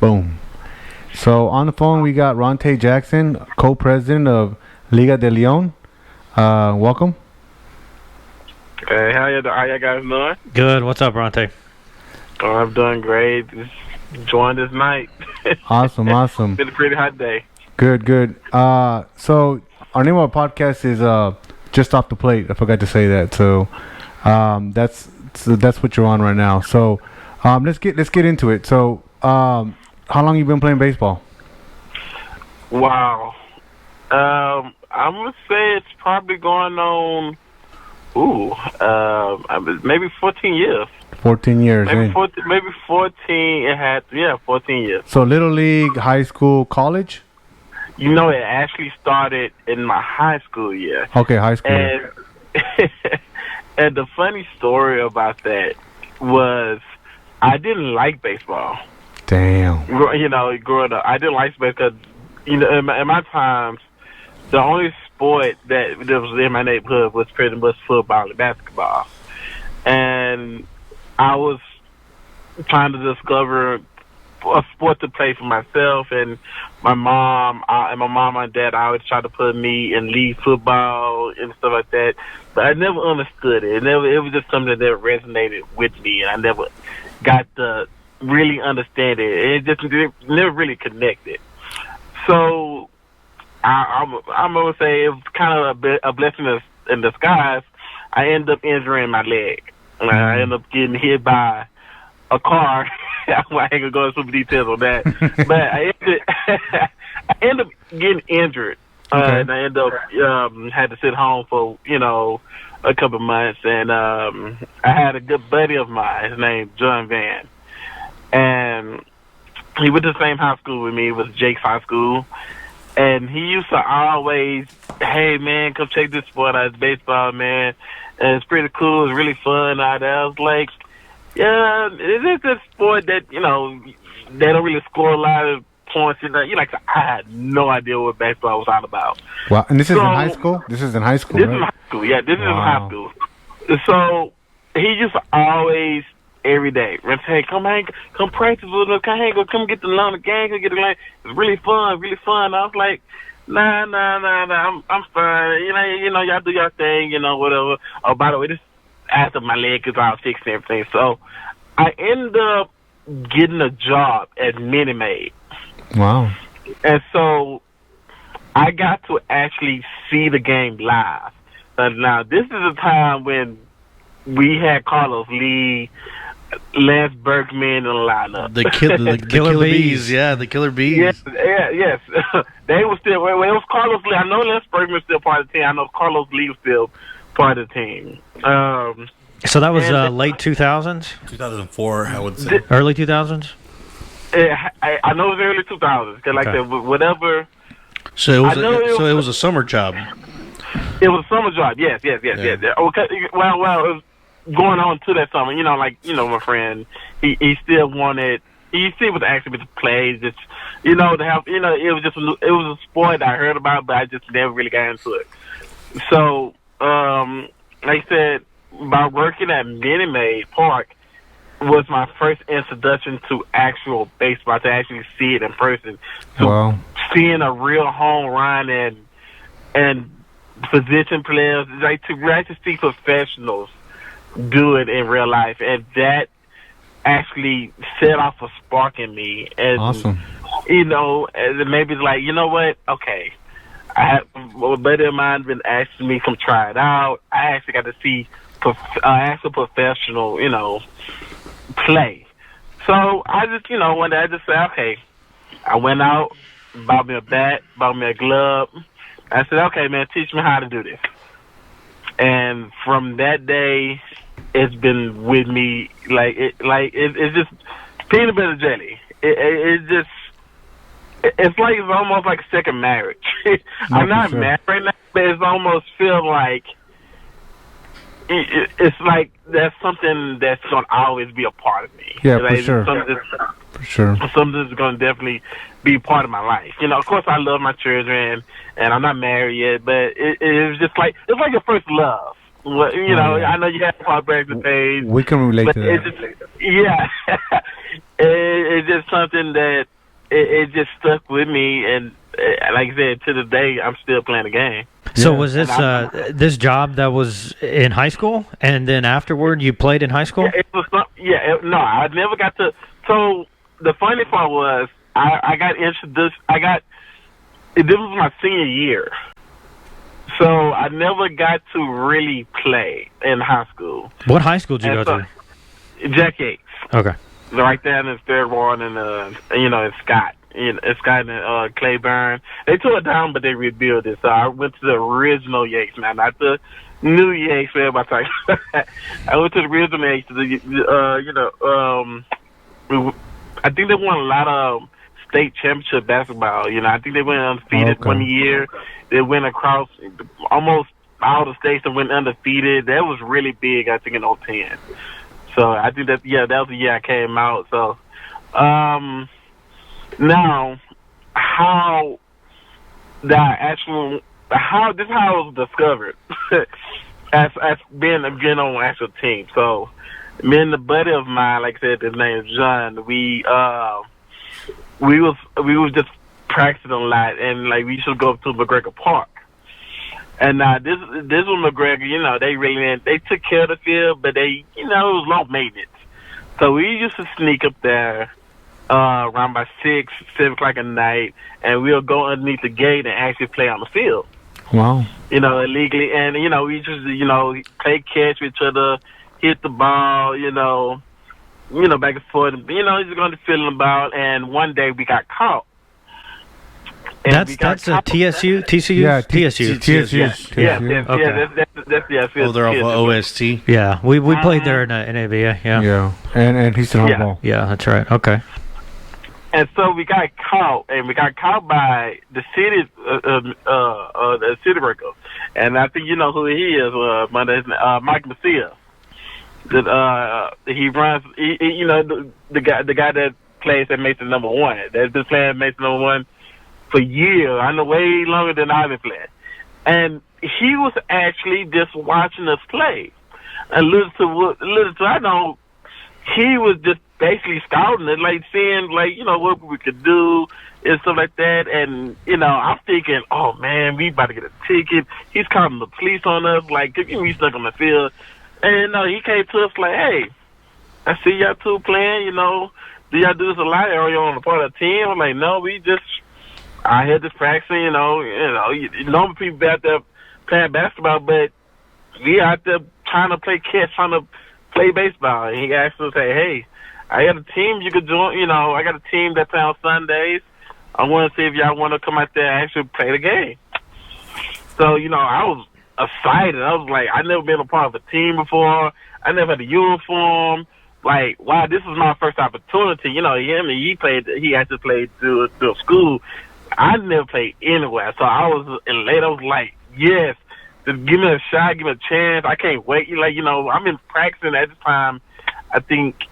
Boom. So on the phone we got Ronte Jackson, co-president of Liga Deleon. Welcome. Hey, how you guys doing? Good. What's up, Ronte? Oh, I'm doing great. Just enjoying this night. Awesome, awesome. Been a pretty hot day. Good, good. So our name of our podcast is Just Off the Plate. I forgot to say that. That's what you're on right now. So let's get into it. So how long you been playing baseball? Wow. I'm gonna say it's probably going on. Maybe 14 years. 14 years. Maybe 14. It had 14 years. So little league, high school, college. You know, it actually started in my high school year. Okay, high school. And and the funny story about that was I didn't like baseball. Damn. You know, growing up, I didn't like baseball because, you know, in my times, the only sport that was in my neighborhood was pretty much football and basketball. And I was trying to discover a sport to play for myself, and my mom and dad always tried to put me in league football and stuff like that, but I never understood it. It was just something that resonated with me, and I never got to really understand it. It never really connected. So I'm gonna say it was kind of a blessing in disguise. I ended up injuring my leg. I ended up getting hit by a car. I ain't gonna go into some details on that, but I ended up getting injured, and I ended up had to sit home for a couple of months. And I had a good buddy of mine. His name John Van, and he went to the same high school with me. It was Jake's High School, and he used to always, "Hey man, come check this sport out. It's baseball, man. And it's pretty cool. It's really fun out there." I was like, yeah, it's a sport that, they don't really score a lot of points. I had no idea what baseball was all about. Wow. And this is in high school? This is in high school, This right? is in high school, yeah. This is in high school. So he just always, every day, hey, come practice with us. Come get to learn the game. Come get to learn. It's really fun, really fun. I was like, Nah. I'm fine. Y'all do your thing. Whatever. Oh, by the way, this after my leg is all fixed and everything. So I ended up getting a job at Minute Maid. Wow. And so I got to actually see the game live. Now this is a time when we had Carlos Lee, Lance Berkman in the lineup. The Killer Bees. Yeah, the Killer Bees. Yes. They were still. Well, it was Carlos Lee. I know Lance Berkman was still part of the team. I know Carlos Lee was still part of the team. So that was late 2000s? 2004, I would say. Early 2000s? I know it was early 2000s. Cause whatever. So it was a summer job. It was a summer job. Yes. Okay. Well, it was going on to that summer. My friend, he still wanted. He still was asking me to play. Just to have. It was it was a sport I heard about, but I just never really got into it. So, like I said, by working at Minute Maid Park was my first introduction to actual baseball, to actually see it in person. So seeing a real home run and position players, like to actually see professionals do it in real life, and that actually set off a spark in me. And awesome. And maybe it's like, what? Okay. A buddy of mine been asking me to come try it out. I actually got to see actual professional, play. So I just, one day I just said, okay. I went out, bought me a bat, bought me a glove. I said, okay, man, teach me how to do this. And from that day, it's been with me. It's just peanut butter jelly. It's like it's almost like a second marriage. I'm not married right now, but it's almost feel like it's like that's something that's gonna always be a part of me. Yeah, for sure. For sure. Something that's gonna definitely be part of my life. Of course, I love my children, and I'm not married yet, but it's just like it's like your first love. Well, I know you have heartbreaks and things. We can relate to that. Yeah. it's just something that it just stuck with me, and like I said, to the day, I'm still playing the game. So was this this job that was in high school, and then afterward you played in high school? Yeah, it was no, I never got to. So the funny part was I got introduced. This was my senior year, so I never got to really play in high school. What high school did you go to? Jack Yates. Okay. Right there in the third ward, and in Scott. Scott and Claiborne. They tore it down, but they rebuilt it. So I went to the original Yates, man, not the new Yates. I went to the original Yates. I think they won a lot of state championship basketball. I think they went undefeated one year. They went across almost all the states and went undefeated. That was really big, I think, in 2010. So I think that was the year I came out. So now how this is how I was discovered as being on an actual team. So me and the buddy of mine, like I said, his name is John. We was just practicing a lot, and like we used to go up to McGregor Park. And this was McGregor. They took care of the field, but it was low maintenance. So we used to sneak up there around by 6, 7 o'clock at night, and we'll go underneath the gate and actually play on the field. Wow. Illegally, and we just play catch with each other, hit the ball, back and forth. Just going to field the ball, and one day we got caught. That's a TSU? TCU? Yeah, TSU. TSU. Yeah, that's Oh, they're off of OST. Yeah, we played there in NABA. Yeah, and he's in hardball. Yeah, that's right. Okay. And so we got caught, by the city, the city worker, and I think you know who he is. Mike Messiah. That he runs. The guy that plays at Mason #1. That's been playing Mason #1 for years. I know way longer than I've been playing. And he was actually just watching us play. And little to I know, he was just basically scouting it, like seeing what we could do and stuff like that. And I'm thinking, oh man, we about to get a ticket. He's calling the police on us, like we stuck on the field. And he came to us like, hey, I see y'all two playing. Do y'all do this a lot? Are you on the part of the team? I'm like, no, we just I had this practicing. Normal people out there playing basketball, but we out there trying to play catch, trying to play baseball. And he asked us, hey, I got a team you could join. I got a team that play on Sundays. I want to see if y'all want to come out there and actually play the game. So, I was excited. I was like, I never been a part of a team before. I never had a uniform. Like, wow, this is my first opportunity. He actually played through school. I never played anywhere. So I was elated. I was like, yes, just give me a shot, give me a chance. I can't wait. I've been practicing at this time, I think,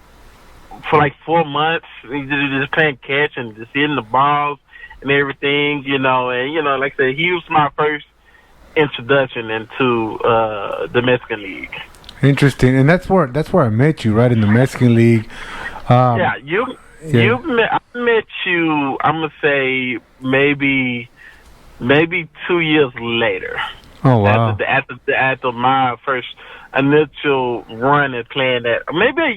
for like 4 months, just playing catch and just hitting the balls and everything, and like I said, he was my first introduction into the Mexican League. Interesting, and that's where I met you, right in the Mexican League. I met you. I'm gonna say maybe 2 years later. Oh wow! After my first initial run at playing that, maybe a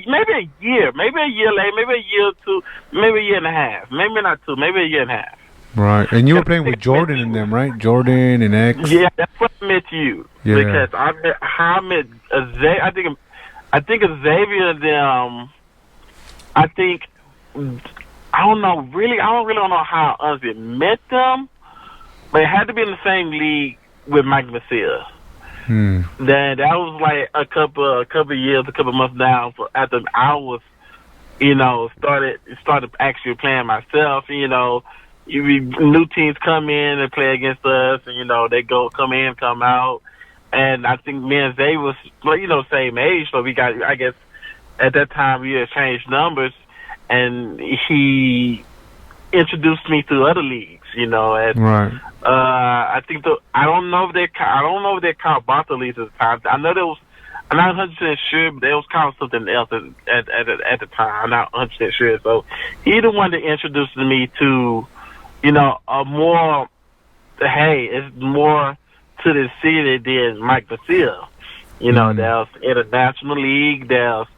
year later, maybe a year or two, maybe a year and a half, maybe not two, maybe a year and a half. Right, and you were playing with Jordan and them, right? Jordan and X. Yeah, that's what I met you. Yeah. Because I met Xavier. I think Xavier and them. I don't know. Really, I don't really know how I honestly met them, but it had to be in the same league with Mike Messiah. Then that was like a couple years, a couple months down after I was, started actually playing myself. New teams come in and play against us, and they come in, come out, and I think me and Zay was same age, so we got, I guess at that time we exchanged numbers, and he introduced me to other leagues, and right. I think I don't know if they called Banta leagues at the time. I know there was I'm not 100% sure, but it was kind of something else at the time. I'm not 100% sure. So he the one that introduced me to, a more, hey, it's more to the city than Mike Vasile. There's International League, there's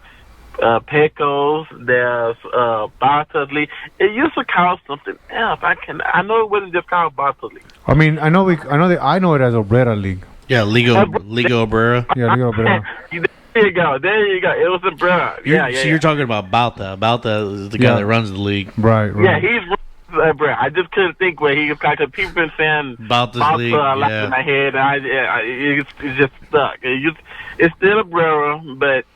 Pecos, there's Bartos League. It used to call something else. I know it wasn't just called Bartos League. I mean, I know it as Obrera League. Yeah, Liga Obrera. Yeah, Liga Obrera. There you go. It was Obrera. So you're talking about Balta. Balta is the guy that runs the league. Right. Yeah, he's Obrera. I just couldn't think where he was because people been saying Balta's league. A lot in my head. It's just stuck. It's still Obrera, but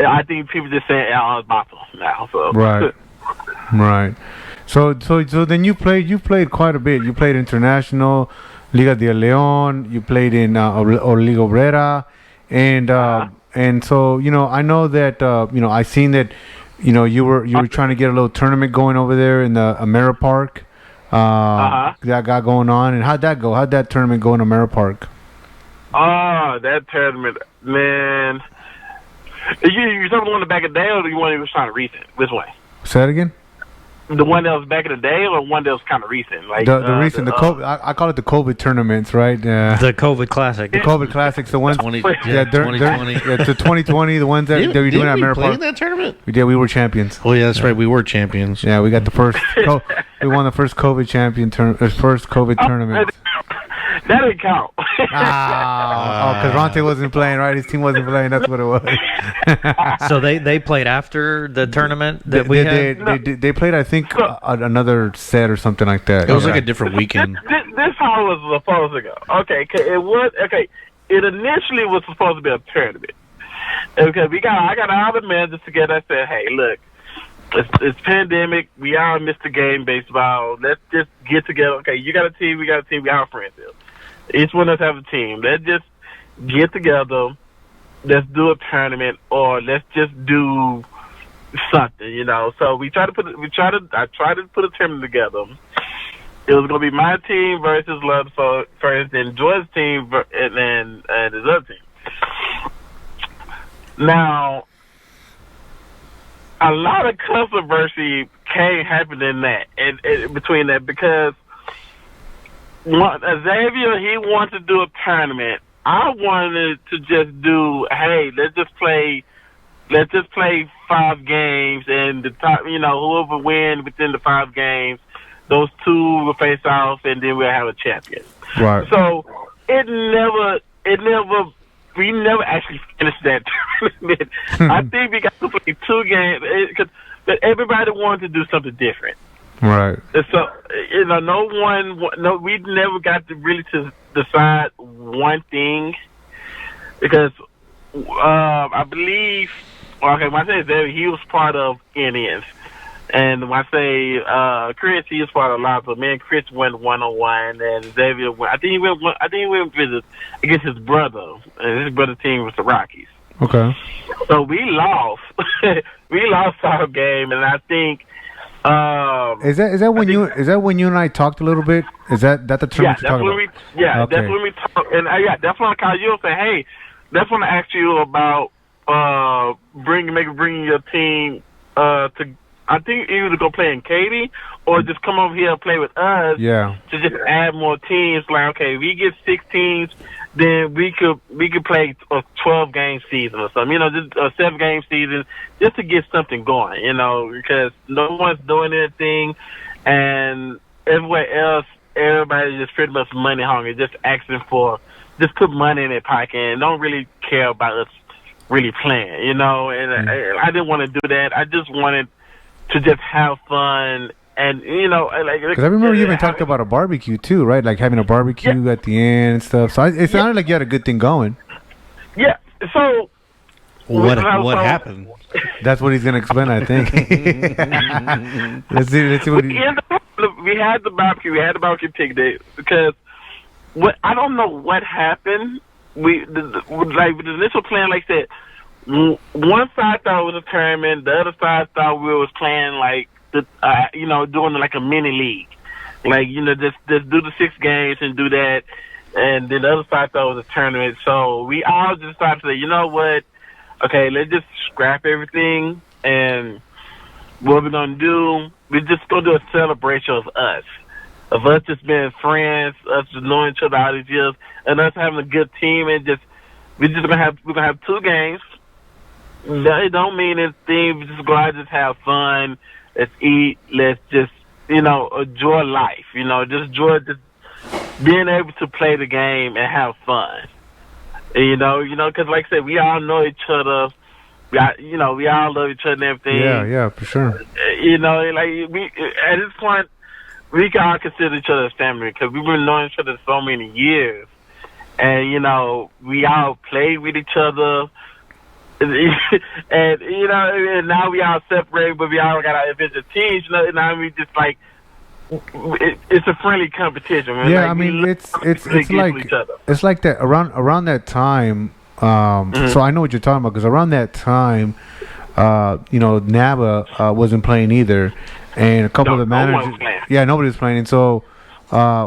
I think people just saying Balta now. So. Right. So then you played quite a bit. You played international, Liga Deleon. You played in or Liga Obrera, and so I know that I seen that you were trying to get a little tournament going over there in the Amera Park. That got going on, and how'd that go? How'd that tournament go in Amera Park? Oh, that tournament, man. You talking the one back in the day, or the one that was kind of recent? Which one? Say that again. The one that was back in the day, or one that was kind of recent? Like the recent, the COVID. I call it the COVID tournaments, right? The COVID Classic. The COVID Classics, the ones. 2020. The 2020, the ones that we were doing at Amera Park. In that tournament? We did. We were champions. Oh yeah, that's right. We were champions. Yeah, we got the first. We won the first COVID first COVID tournament. That didn't count. Because Ronte wasn't playing, right? His team wasn't playing. That's what it was. So they played after the tournament that they played, I think, another set or something like that. It was like a different weekend. This how it was supposed to go. Okay, it was okay. It initially was supposed to be a tournament. Okay, I got all the managers together. I said, hey, look. It's pandemic. We all missed the game baseball. Let's just get together. Okay, you got a team. We got a team. We our friends here. Each one of us have a team. Let's just get together. Let's do a tournament, or let's just do something. So I tried to put a tournament together. It was gonna be my team versus Love first, then Joy's team, and then his other team. Now. A lot of controversy happened in that, and between that, because Xavier, he wanted to do a tournament. I wanted to just do, hey, let's just play 5 games, and the top, whoever wins within the 5 games, those 2 will face off, and then we'll have a champion. Right. So we never actually finished that tournament. I think we got to play 2 games but everybody wanted to do something different. Right. And so we never got to really to decide one thing, because I believe, when I say Xavier, he was part of Indians. And when I say Chris, he was part of a lot. So me and Chris went 1-on-1, and Xavier went. I think he went visit against his brother, and his brother's team was the Rockies. Okay. So we lost. We lost our game, and I think. Is that when you and I talked a little bit? Is that the term you're talking about? That's when we talked, and that's when I called you and said, hey, that's when I asked you about bringing your team to. I think either go play in Katy or just come over here and play with us. Yeah. To just add more teams. Like, okay, we get 6 teams, then we could play a 12-game season or something. Just a 7-game season, just to get something going. Because no one's doing anything, and everywhere else, everybody's just pretty much money hungry, just asking for, just put money in their pocket and don't really care about us really playing. And I didn't want to do that. I just wanted to just have fun, and because I remember you even talked about a barbecue too, right? Like having a barbecue at the end and stuff. So it sounded like you had a good thing going. Yeah. So what happened? That's what he's gonna explain, I think. let's see what we had the barbecue. We had the barbecue picnic because I don't know what happened. The initial plan, like I said. One side thought it was a tournament. The other side thought we was playing like doing like a mini league, like just do the 6 games and do that. and then the other side thought it was a tournament. So we all just decided to say, you know what? Okay, let's just scrap everything, and what we're gonna do, we're just gonna do a celebration of us just being friends, us just knowing each other all these years, and us having a good team, and we're gonna have 2 games. It don't mean anything. We just go out and just have fun. Let's eat. Let's just enjoy life. Just enjoy just being able to play the game and have fun. And, because like I said, we all know each other. We all love each other and everything. Yeah, for sure. Like we at this point, we can all consider each other as family because we've been knowing each other so many years, and we all play with each other, and now we all separated, but we all got our individual teams. Now we just like it's a friendly competition. Man. Yeah, like, I mean it's like that around that time. So I know what you're talking about because around that time, Naba wasn't playing either, and a couple of the managers. Nobody was playing, and so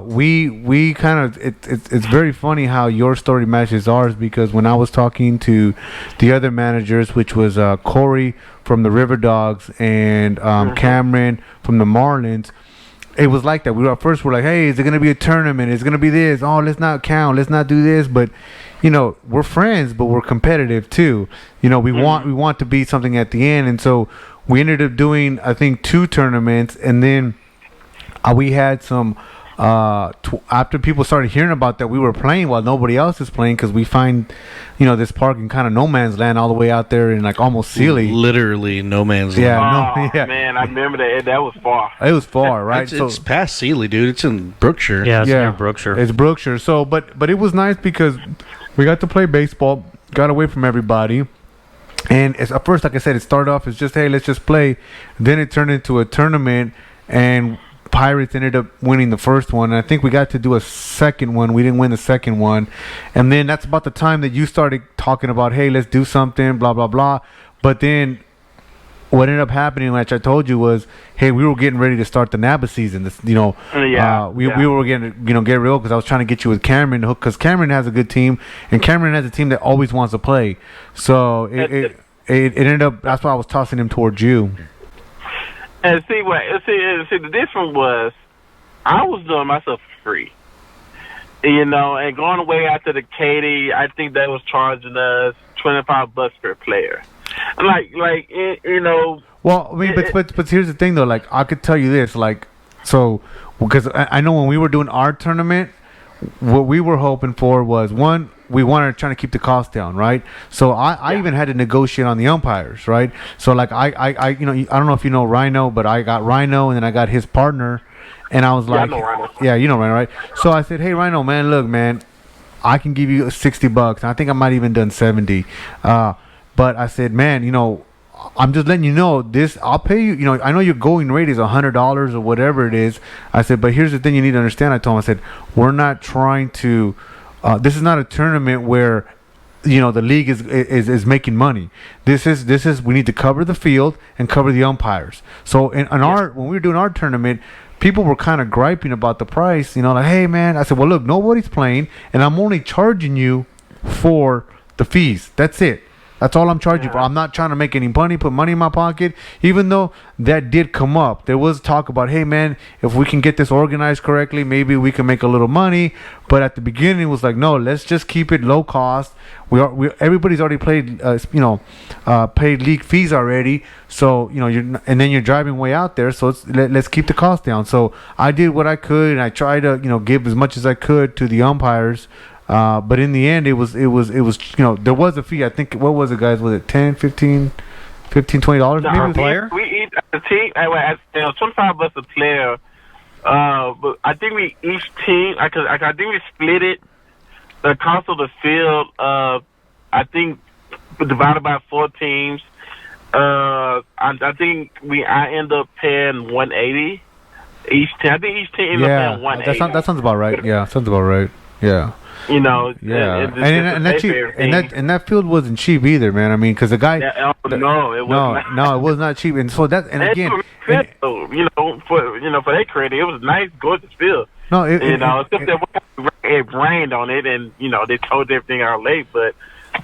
we kind of it's very funny how your story matches ours because when I was talking to the other managers, which was Corey from the River Dogs and Cameron from the Marlins. It was like that. We were at first. We're like, "Hey, is it gonna be a tournament? Is it gonna be this? Oh, let's not count. Let's not do this." But, we're friends, but we're competitive too. We want to be something at the end, and so we ended up doing, I think, 2 tournaments, and then we had some. After people started hearing about that, we were playing while nobody else is playing because we find, this park in kind of no man's land all the way out there in like almost Sealy. Literally no man's land. Yeah, man, I remember that. That was far. It was far, right? It's past Sealy, dude. It's in Brookshire. Yeah, it's near Brookshire. It's Brookshire. So, but it was nice because we got to play baseball, got away from everybody. And at first, like I said, it started off as just, hey, let's just play. Then it turned into a tournament, and Pirates ended up winning the first one, and I think we got to do a second one. We didn't win the second one, and then that's about the time that you started talking about, hey, let's do something, blah blah blah. But then what ended up happening, like I told you, was, hey, we were getting ready to start the NABA season. We were getting get real because I was trying to get you with Cameron because Cameron has a good team, and Cameron has a team that always wants to play. So it ended up. That's why I was tossing him towards you. And see the difference was I was doing myself for free, and going away after the Katy, I think they was charging us $25 per player. Well, I mean, but here's the thing though. Like, I could tell you this, like, so because I know when we were doing our tournament, what we were hoping for was one. We wanted trying to keep the cost down, right? So I even had to negotiate on the umpires, right? So like I I don't know if you know Rhino, but I got Rhino and then I got his partner, and I was like, I know Rhino. Yeah, you know Rhino, right? So I said, hey Rhino, man, look, man, I can give you $60. I think I might even done 70. But I said, man, I'm just letting you know this. I'll pay you. I know your going rate is $100 or whatever it is. I said, but here's the thing you need to understand. I told him, I said, we're not trying to. This is not a tournament where, the league is making money. This is we need to cover the field and cover the umpires. So when we were doing our tournament, people were kind of griping about the price. Like, hey man, I said, well look, nobody's playing, and I'm only charging you for the fees. That's it. That's all I'm charging for. I'm not trying to make any money, put money in my pocket, even though that did come up. There was talk about, hey, man, if we can get this organized correctly, maybe we can make a little money. But at the beginning, it was like, no, let's just keep it low cost. Everybody's already played, paid league fees already. So, and then you're driving way out there. So let's keep the cost down. So I did what I could, and I tried to, give as much as I could to the umpires. But in the end, it was there was a fee. I think, what was it, guys? Was it $10, $15, $20 maybe per player? We each the team. $25 a player. But I think we each team. I think we split it. The cost of the field. I think divided by 4 teams. I think I end up paying $180 each team. I think each team ends up paying $180. That sounds about right. Yeah, sounds about right. Yeah. Yeah, and that field wasn't cheap either, man. I mean, because the guy, no, it was not cheap, and so that, and again, for their credit, it was nice, gorgeous field. No, except that it rained on it, and they towed everything out late. But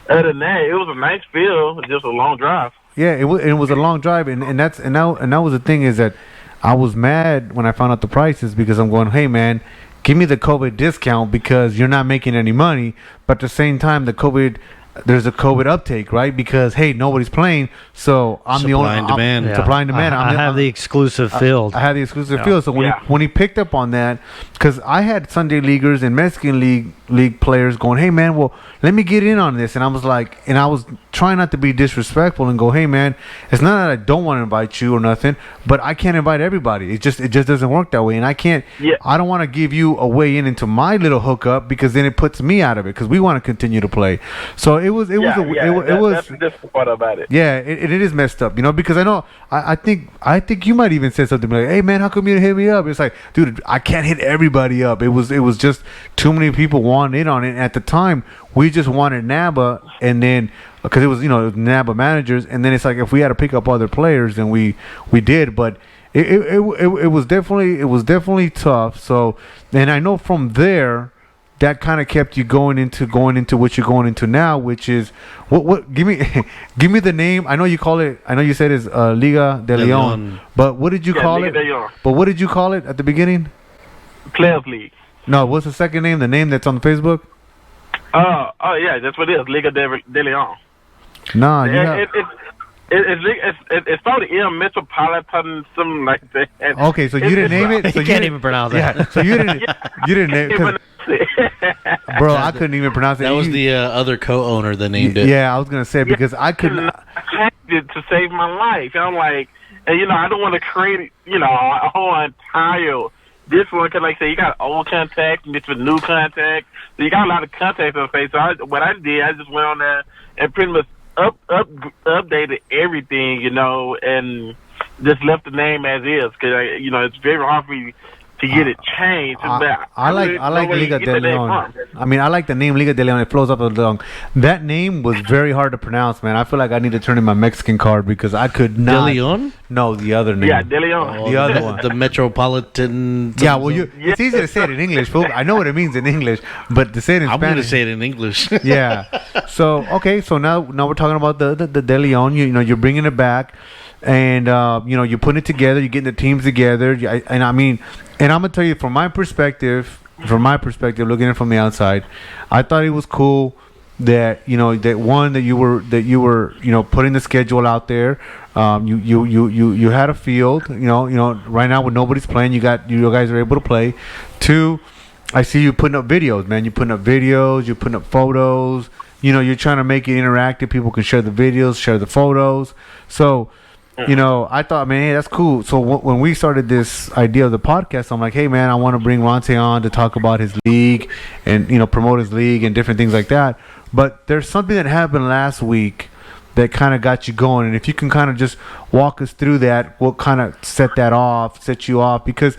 other than that, it was a nice field, just a long drive. Yeah, it was a long drive, and that was the thing, is that I was mad when I found out the prices, because I'm going, hey man, give me the COVID discount because you're not making any money, but at the same time there's a COVID uptake, right? Because hey, nobody's playing, so I'm the only Supply and demand. Yeah. Supply and demand. I have the exclusive field. I had the exclusive field. So when he picked up on that, because I had Sunday leaguers and Mexican league players going, hey man, well let me get in on this, and I was trying not to be disrespectful and go, hey man, it's not that I don't want to invite you or nothing, but I can't invite everybody. It just doesn't work that way, and I can't. Yeah. I don't want to give you a way into my little hookup, because then it puts me out of it, because we want to continue to play. So it was that's the difficult part about it. Yeah, it is messed up, because I know I think you might even say something like, hey man, how come you didn't hit me up? It's like, dude, I can't hit everybody up. It was just too many people wanting in on it. And at the time, we just wanted NABA, and then because it was NABA managers, and then it's like if we had to pick up other players, then we did, but it was definitely tough. So, and I know from there, that kind of kept you going into what you're going into now, which is what give me the name. I know you said it's Liga Deleon, but what did you call it? But what did you call it at the beginning? Players League. No, what's the second name? The name that's on Facebook? Oh yeah, that's what it is. Liga Deleon. Nah, it's called M Metropolitan, something like that. Okay, so you didn't name it. So you can't even pronounce it. Yeah, so you didn't name it. Bro, I couldn't even pronounce it. That was the other co-owner that named it. Yeah, I was gonna say, because I couldn't. I had it to save my life. And I'm like, and I don't want to create a whole entire this one, because like I say, you got old contacts and it's with new contacts, so you got a lot of contacts on Facebook. So what I did, I just went on there and pretty much updated everything, and just left the name as is, because it's very hard for me to get it changed. I like Liga Deleon. I mean, I like the name Liga Deleon. It flows up a long. That name was very hard to pronounce, man. I feel like I need to turn in my Mexican card, because I could not. Deleon? No, the other name. Yeah, Deleon. The other one. The Metropolitan. Yeah, well, it's easy to say it in English, folks. I know what it means in English, but to say it in Spanish. I'm going to say it in English. Yeah. So, okay, so now we're talking about the Deleon. You're bringing it back. And you're putting it together, you're getting the teams together, and I'm gonna tell you, from my perspective, looking in from the outside, I thought it was cool that that you were putting the schedule out there. You had a field, right now when nobody's playing, you guys are able to play. Two, I see you putting up videos, man. You're putting up videos, you're putting up photos. You're trying to make it interactive. People can share the videos, share the photos. So. I thought, man, hey, that's cool. So when we started this idea of the podcast, I'm like, hey, man, I want to bring Ronte on to talk about his league and, promote his league and different things like that. But there's something that happened last week that kind of got you going. And if you can kind of just walk us through that, what kind of set you off. Because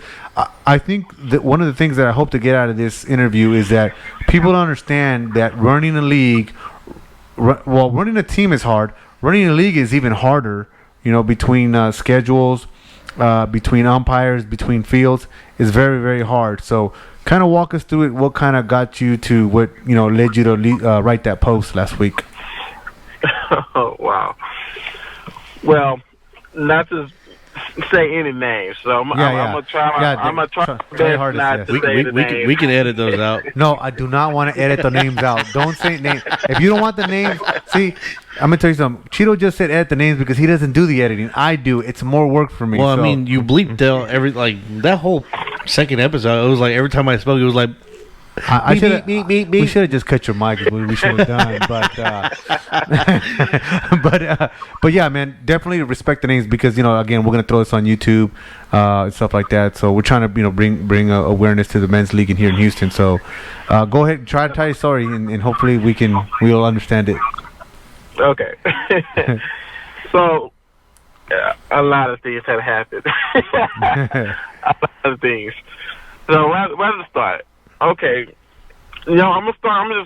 I think that one of the things that I hope to get out of this interview is that people understand that running a league, running a team is hard. Running a league is even harder. Between schedules, between umpires, between fields, is very, very hard. So kind of walk us through it. What kind of got you to what, led you to write that post last week? Oh, wow. Well, not to say any names, so I'm gonna try. I'm gonna try hard not to say the names. We can edit those out. No, I do not want to edit the names out. Don't say names. If you don't want the names, see, I'm gonna tell you something. Cheeto just said edit the names because he doesn't do the editing. I do. It's more work for me. Well, I mean, you bleeped out that whole second episode. It was like every time I spoke, it was like. We should have just cut your mic. We should have done, but yeah, man, definitely respect the names, because again, we're gonna throw this on YouTube and stuff like that. So we're trying to bring awareness to the men's league in here in Houston. So go ahead and try to tell your story, and hopefully we'll understand it. Okay. So a lot of things have happened. A lot of things. So where to start? Okay, I'm gonna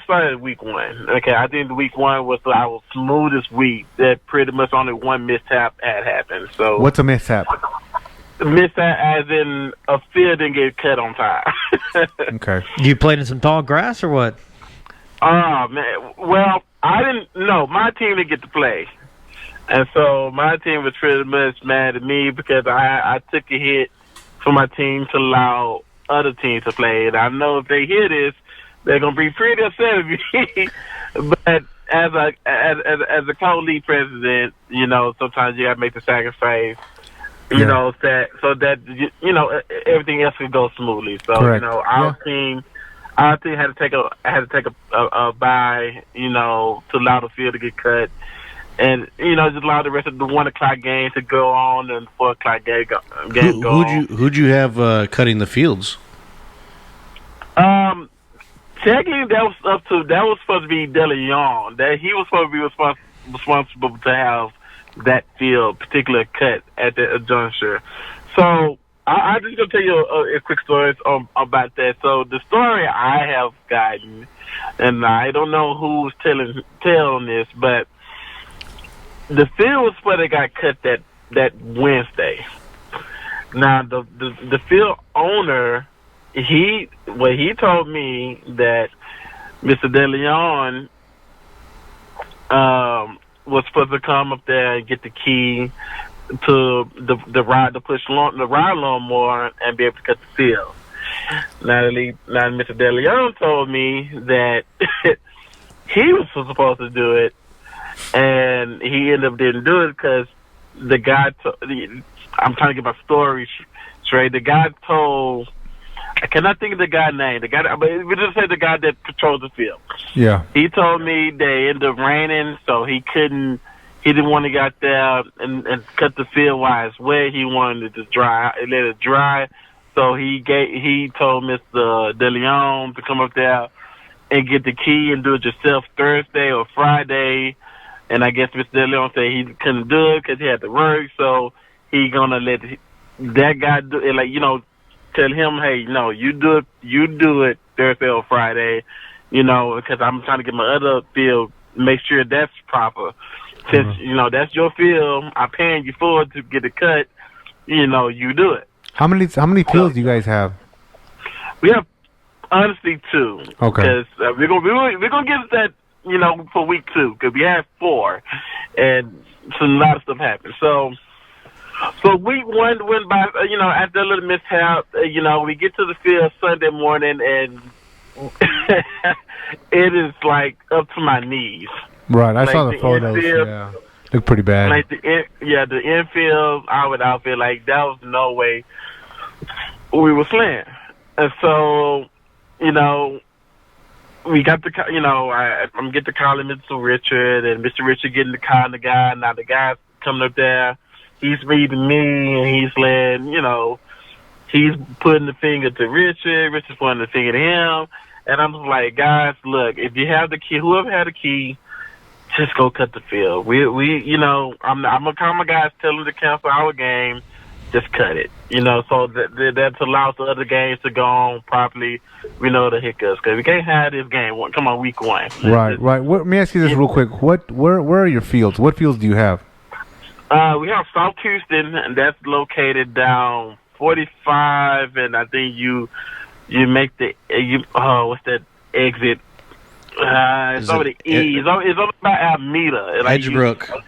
start at week one. Okay, I think the week one was our smoothest week. That pretty much only one mishap had happened. So what's a mishap? Mishap as in a field didn't get cut on time. Okay. You played in some tall grass or what? Oh man, well, I didn't. No, my team didn't get to play, and so my team was pretty much mad at me because I took a hit for my team to allow other teams to play. And I know if they hear this, they're gonna be pretty upset at me. But as a co-league president, sometimes you gotta make the sacrifice. That everything else could go smoothly. So Correct. Our team had to take a bye, to allow the field to get cut, and just allow the rest of the 1:00 game to go on and 4:00 game go on. Who'd you have cutting the fields? Technically, that was supposed to be Deleon. That he was supposed to be responsible to have that field particular cut at the juncture. So I'm just gonna tell you a quick story about that. So the story I have gotten, and I don't know who's telling this, but the field was where they got cut that Wednesday. Now the field owner, he told me that Mr. DeLeon was supposed to come up there and get the key to the ride lawnmower and be able to cut the field. Now Mr. DeLeon told me that he was supposed to do it, and he ended up didn't do it because the guy. I'm trying to get my story straight. The guy told. I cannot think of the guy's name. But we just say the guy that controls the field. Yeah. He told me they ended up raining, so he didn't want to get out there and cut the field while it's wet. He wanted it to let it dry. So he told Mr. DeLeon to come up there and get the key and do it yourself Thursday or Friday. And I guess Mr. DeLeon said he couldn't do it because he had to work. So he gonna let that guy do it, tell him, hey, no, you do it Thursday or Friday, because I'm trying to get my other field, make sure that's proper. Since, that's your field, I'm paying you for it to get it cut, you do it. How many fields do you guys have? We have, honestly, 2. Okay. Because we're gonna get that, for week 2, because we have 4, and a lot of stuff happened. So week 1 went by, after a little mishap, we get to the field Sunday morning, and it is, up to my knees. Right, I saw the photos. Infield, yeah, looked pretty bad. The infield, outfield, that was no way we were playing. And so, we got I'm getting to calling Mr. Richard, and Mr. Richard getting to call the guy. Now the guy's coming up there. He's reading me, and he's letting, he's putting the finger to Richard. Richard's pointing the finger to him. And I'm just like, guys, look, if you have the key, whoever had the key, just go cut the field. I'm gonna call my guys, tell them to cancel our game, just cut it. So that allows the other games to go on properly. We know the hiccups because we can't have this game. Come on, week 1. Right. Let me ask you this real quick. Where are your fields? What fields do you have? We have South Houston, and that's located down 45, and I think you make what's that exit? It's over the E. It's over by Alameda. Edgebrook.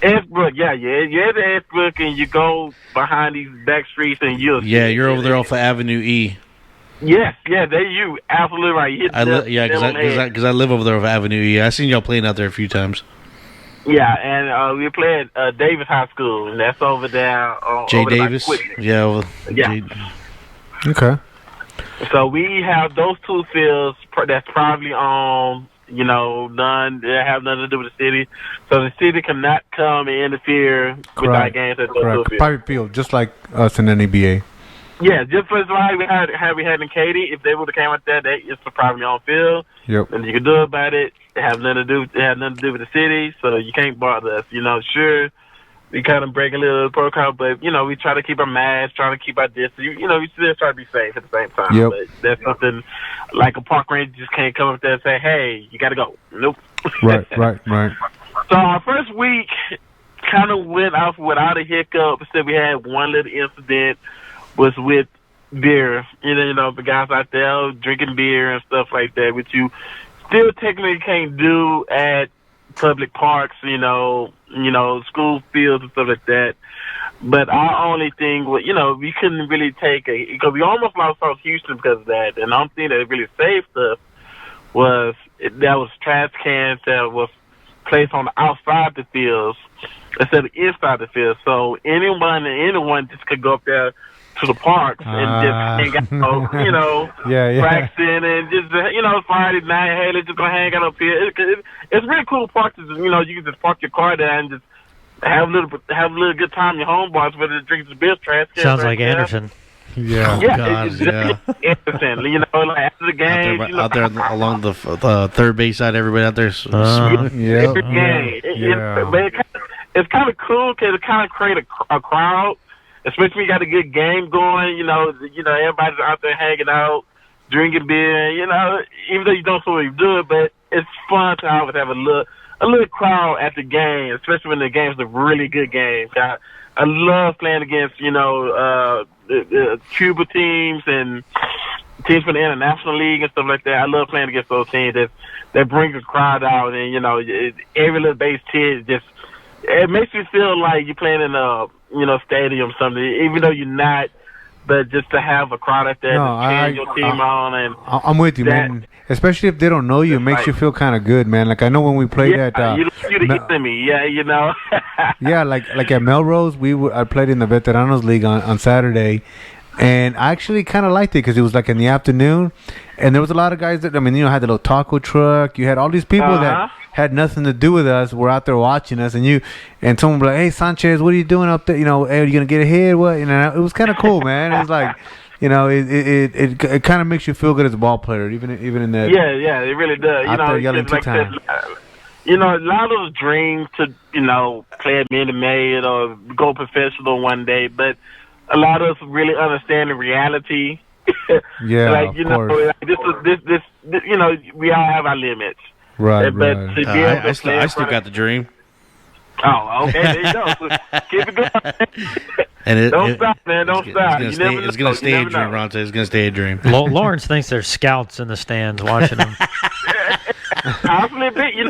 Edgebrook, yeah. You're at Edgebrook, and you go behind these back streets, and you're over there off of Avenue E. Yes, you absolutely right. Because I live over there off Avenue E. I seen y'all playing out there a few times. Yeah, and we play at Davis High School, and that's over there. J. Davis? Yeah. Okay. So we have those 2 fields that's probably on, none. They have nothing to do with the city. So the city cannot come and interfere with our games at those 2 fields. Private field, just like us in the NBA. Yeah, just as like we had in Katy. If they would have came out there, it's probably on field. Yep. And you can do about it. It has nothing to do with the city, so you can't bother us. Sure, we kind of break a little protocol, but we try to keep our masks, trying to keep our distance. We still try to be safe at the same time. Yep. But that's something like a park ranger just can't come up there and say, "Hey, you got to go." Nope. Right. So our first week kind of went off without a hiccup. Instead, we had one little incident was with beer. The guys out there drinking beer and stuff like that, which you still technically can't do at public parks, school fields and stuff like that. But our only thing was, we couldn't really because we almost lost South Houston because of that. And the only thing that really saved us was that was trash cans that was placed on the outside the fields instead of inside the field. So anyone just could go up there to the parks and just hang out, practicing and just, Friday night, hey, let's just go hang out up here. It's really cool park to, you can just park your car there and just have a little good time. Your homeboys, whether they drink the beer trash. Sounds like Anderson. Yeah. Anderson. Like after the game, out there along the third base side, everybody out there. Every game. But it's kind of cool because it kind of create a crowd. Especially when you got a good game going, everybody's out there hanging out, drinking beer, even though you don't so do it, but it's fun to always have a little crowd at the game, especially when the game's a really good game. I love playing against, the Cuba teams and teams from the International League and stuff like that. I love playing against those teams that bring a crowd out, and, every little base hit it makes you feel like you're playing in a stadium or something, even though you're not, but just to have a crowd out there to cheer your team on. And I'm with you, man. Especially if they don't know you, it makes you feel kind of good, man. Like I know when we played at yeah, like at Melrose, I played in the Veteranos League on Saturday, and I actually kind of liked it because it was like in the afternoon, and there was a lot of guys that had the little taco truck. You had all these people that had nothing to do with us. Were out there watching us, and someone was like, "Hey, Sanchez, what are you doing up there? Hey, are you gonna get ahead? What?" It was kind of cool, man. It was like, it kind of makes you feel good as a ball player, even in that. Yeah, it really does. Out there yelling two times. A lot of those dreams to play at Minute Maid or go professional one day, but a lot of us really understand the reality. Yeah, of course. This, we all have our limits. Right, but right. I still got the dream. Oh, okay, there you go. So keep it going. Don't stop, man. Don't stop. It's going to stay a dream, Ronte. It's going to stay a dream. Lawrence thinks there's scouts in the stands watching him. Honestly,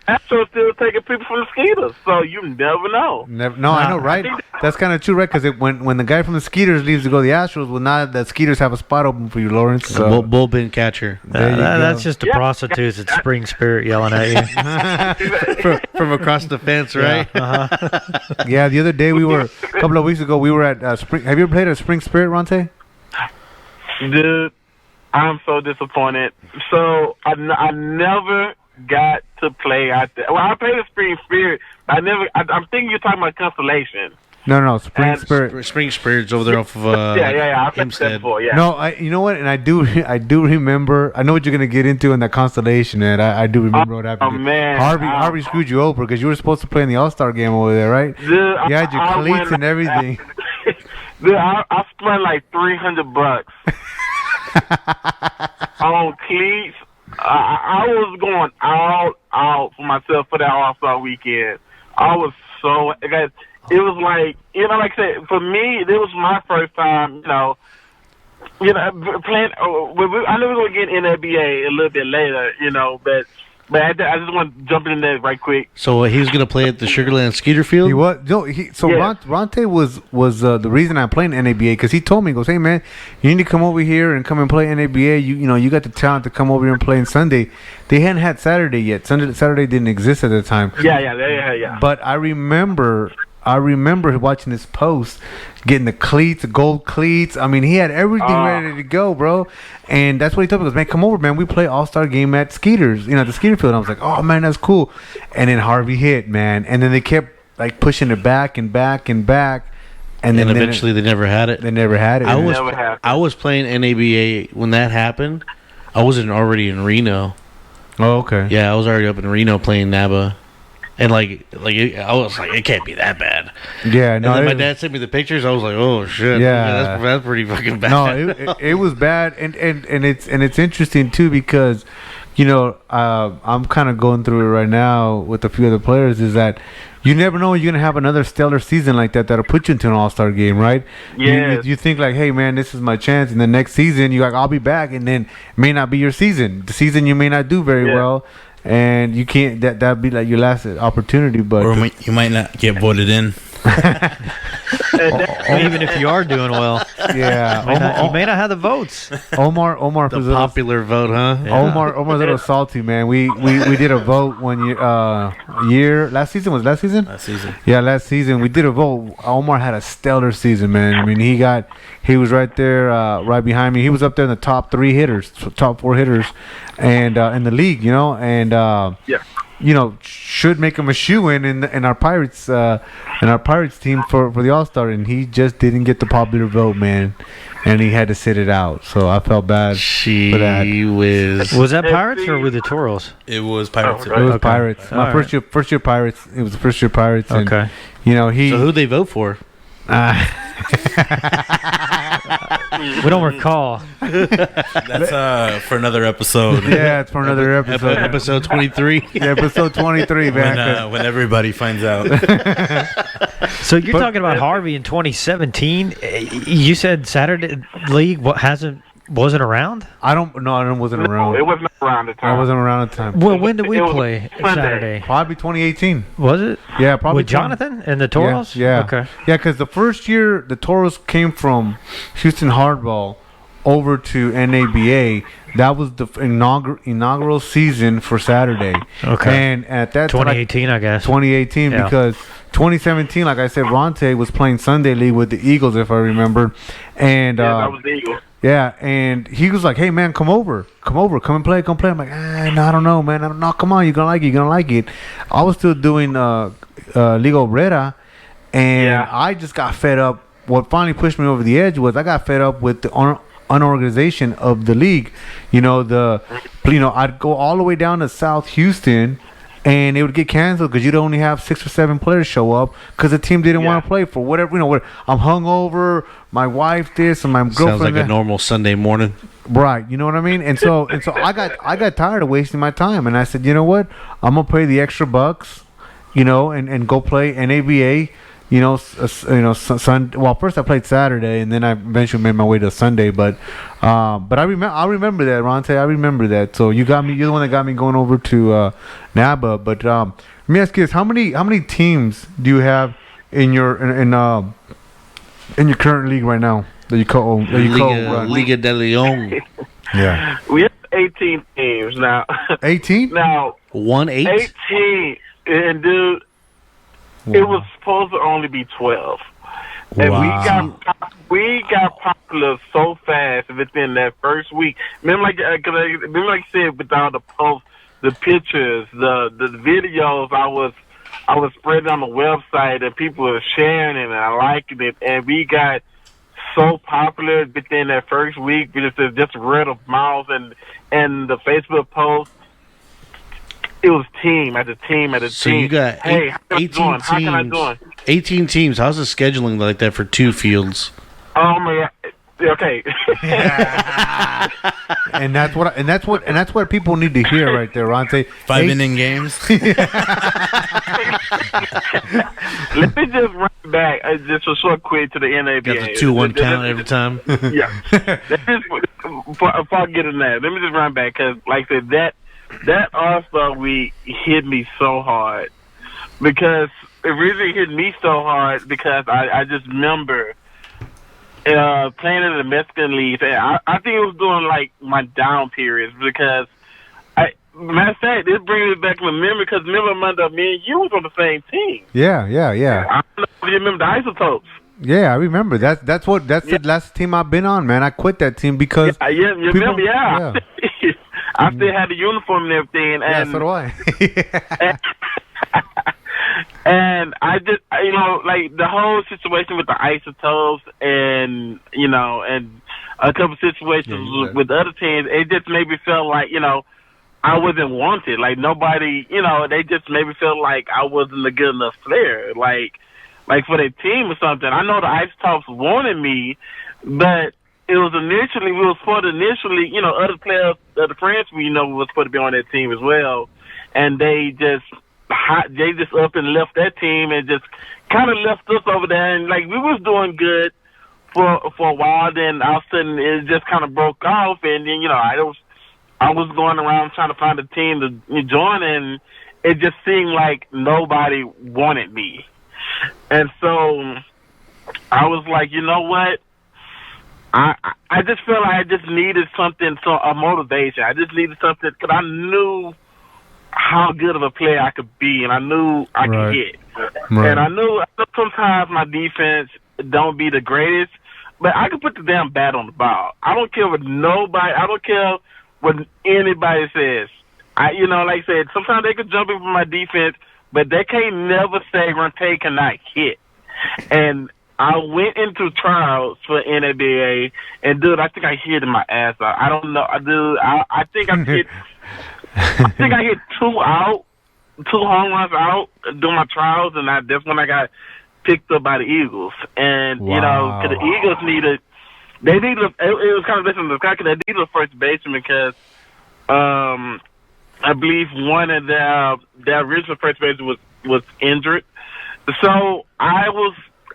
Astros still taking people from the Skeeters, so you never know. I know, right? That's kind of true, right? Because when the guy from the Skeeters leaves to go to the Astros, well, now that Skeeters have a spot open for you, Lawrence. So. Bullpen catcher. That's just the prostitutes at Spring Spirit yelling at you. from across the fence, right? Yeah. Yeah, the other day a couple of weeks ago, we were at Spring. Have you ever played at Spring Spirit, Ronte? Dude, I'm so disappointed. So I never got to play out there. Well, I played at Spring Spirit, but I'm thinking you're talking about Constellation. No, Spring Spirit. Spring Spirit's over there off of I played that before. Yeah. No, you know what? And I do remember. I know what you're gonna get into in that Constellation, and I do remember what happened. Oh man, Harvey screwed you over because you were supposed to play in the All-Star game over there, right? Dude, you had your cleats and everything. Dude, I spent like $300 on cleats. I was going all out for myself for that All-Star weekend. I was so. It was like, like I said, for me, it was my first time, playing. I know we're going to get in NBA a little bit later, but I just want to jump in there right quick. So he was going to play at the Sugarland Skeeter Field? He was. No, Ronte was the reason I'm playing NBA because he told me, he goes, "Hey, man, you need to come over here and come and play NBA. You got the talent to come over here and play on Sunday." They hadn't had Saturday yet. Saturday didn't exist at the time. Yeah. But I remember watching this post, getting the cleats, the gold cleats. I mean, he had everything ready to go, bro. And that's what he told me. He goes, "Man, come over, man. We play All-Star game at Skeeters, the Skeeter Field." And I was like, "Oh, man, that's cool." And then Harvey hit, man. And then they kept, like, pushing it back and back and back. And then eventually they never had it. They never had it. I was playing NABA when that happened. I wasn't already in Reno. Oh, okay. Yeah, I was already up in Reno playing NABA. And I was like, it can't be that bad. Yeah, no. And then my dad sent me the pictures. I was like, oh shit. Yeah, that's pretty fucking bad. No, it was bad, and it's interesting too because, I'm kind of going through it right now with a few other players. Is that you never know when you're gonna have another stellar season like that'll put you into an All-Star game, right? Yes. You think like, hey man, this is my chance, and the next season you're like, I'll be back, and then it may not be your season. The season you may not do very well, and you can't. That'd be like your last opportunity, but you might not get voted in. Even if you are doing well, you may not have the votes. Omar, The popular vote, huh? Yeah. Omar's a little salty, man. We did a vote one year. Last season. Yeah, last season we did a vote. Omar had a stellar season, man. I mean, he was right there, right behind me. He was up there in the top 4 hitters, and in the league, should make him a shoe-in in our Pirates team for the All-Star, and he just didn't get the popular vote, man, and he had to sit it out. So I felt bad for that. Was that Pirates or were the Toros? It was Pirates. It was Pirates. My first year Pirates. It was the first year Pirates. And, okay. So who'd they vote for? We don't recall. That's for another episode. Yeah, it's for another episode. Episode 23. Yeah, episode 23, man. When everybody finds out. So you're talking about Harvey in 2017. You said Saturday League wasn't around? I wasn't around. It wasn't around the time. I wasn't around at the time. Well, when did we play Saturday? Probably 2018. Was it? Yeah, probably. With Jonathan and the Toros? Yeah. Okay. Yeah, because the first year the Toros came from Houston Hardball over to NABA. That was the inaugural season for Saturday. Okay. And at that 2018, I guess. 2018, Yeah. because 2017, like I said, Ronte was playing Sunday League with the Eagles, if I remember. And that was the Eagles. yeah, and he was like, "Hey man, come and play." I'm like, no, I don't know, man. No, come on, you're gonna like it. I was still doing Liga Obrera, and I just got fed up. What finally pushed me over the edge was I got fed up with the unorganization of the league. I'd go all the way down to South Houston, and it would get canceled because you'd only have 6 or 7 players show up because the team didn't want to play for whatever. I'm hungover. My wife this and my girlfriend. Sounds like a normal Sunday morning. Right, you know what I mean? And so I got tired of wasting my time, and I said, you know what? I'm gonna pay the extra bucks, and go play NABA. Well, first I played Saturday, and then I eventually made my way to Sunday. But I remember that, Ronte. I remember that. So you're the one that got me going over to NABA. But let me ask you this: how many teams do you have in your current league right now that you co-run? Liga Deleon. Yeah. We have 18 teams now. 18? Now 1-8. 18, and dude, it was supposed to only be 12. And we got popular so fast within that first week. Remember, like I said, with all the posts, the pictures, the videos, I was spreading on the website, and people were sharing it and I liking it, and we got so popular within that first week. We just word of mouth and the Facebook posts. It was team after team after team. So you got 18 teams. How can I join? 18 teams. How's the scheduling like that for 2 fields? Oh my God. Okay. and that's what people need to hear right there, Ronte. 5-inning games. Let me just run back just a short quick to the NABA. Got the 2-1 count every time. Yeah. Before I get in that, let me just run back because, like I said, that All-Star week hit me so hard because it really hit me so hard because I just remember playing in the Mexican League. And I think it was during like my down periods because matter of fact, this brings me back to memory because remember, Amanda, me and you was on the same team. Yeah. I don't know if you remember the Isotopes. Yeah, I remember. That's the last team I've been on, man. I quit that team because you remember? Yeah. I still had the uniform and everything. And, so do I. and I just, like the whole situation with the Isotopes and, and a couple situations with other teams, it just made me feel like, I wasn't wanted. Like nobody, they just made me feel like I wasn't a good enough player. Like for their team or something. I know the Isotopes wanted me, but it was initially we was supposed to initially, other players, other friends we was supposed to be on that team as well, and they just up and left that team and just kind of left us over there, and like we was doing good for a while. Then all of a sudden it just kind of broke off, and then I was going around trying to find a team to join, and it just seemed like nobody wanted me, and so I was like, you know what? I just felt like I just needed something, a motivation. I just needed something because I knew how good of a player I could be, and I knew I could hit. Right. And I knew sometimes my defense don't be the greatest, but I could put the damn bat on the ball. I don't care what I don't care what anybody says. Like I said, sometimes they could jump in for my defense, but they can't never say Ronte cannot hit. And I went into trials for NABA, and dude, I think I hit my ass out. I don't know, dude. I think I hit. I think I hit 2 home runs out during my trials, and that's when I got picked up by the Eagles. And because the Eagles needed, it was kind of different because they needed a first baseman because I believe one of their original first baseman was injured. So I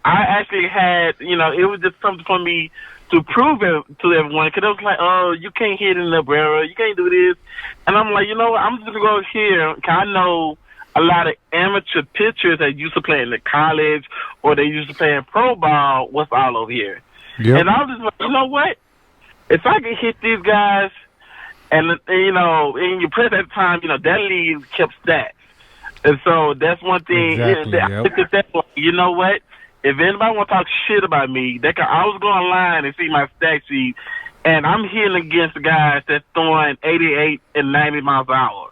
actually had, it was just something for me to prove it to everyone, because it was like, oh, you can't hit in the barrel, you can't do this. And I'm like, you know what, I'm just going to go here, because I know a lot of amateur pitchers that used to play in the college or they used to play in pro ball was all over here. Yep. And I was just like, you know what, if I can hit these guys, and, in your press at the time, that league kept stats. And so that's one thing. Exactly, I looked at that, like, you know what? If anybody want to talk shit about me, I was going online and see my stat sheet, and I'm hitting against guys that's throwing 88 and 90 miles an hour.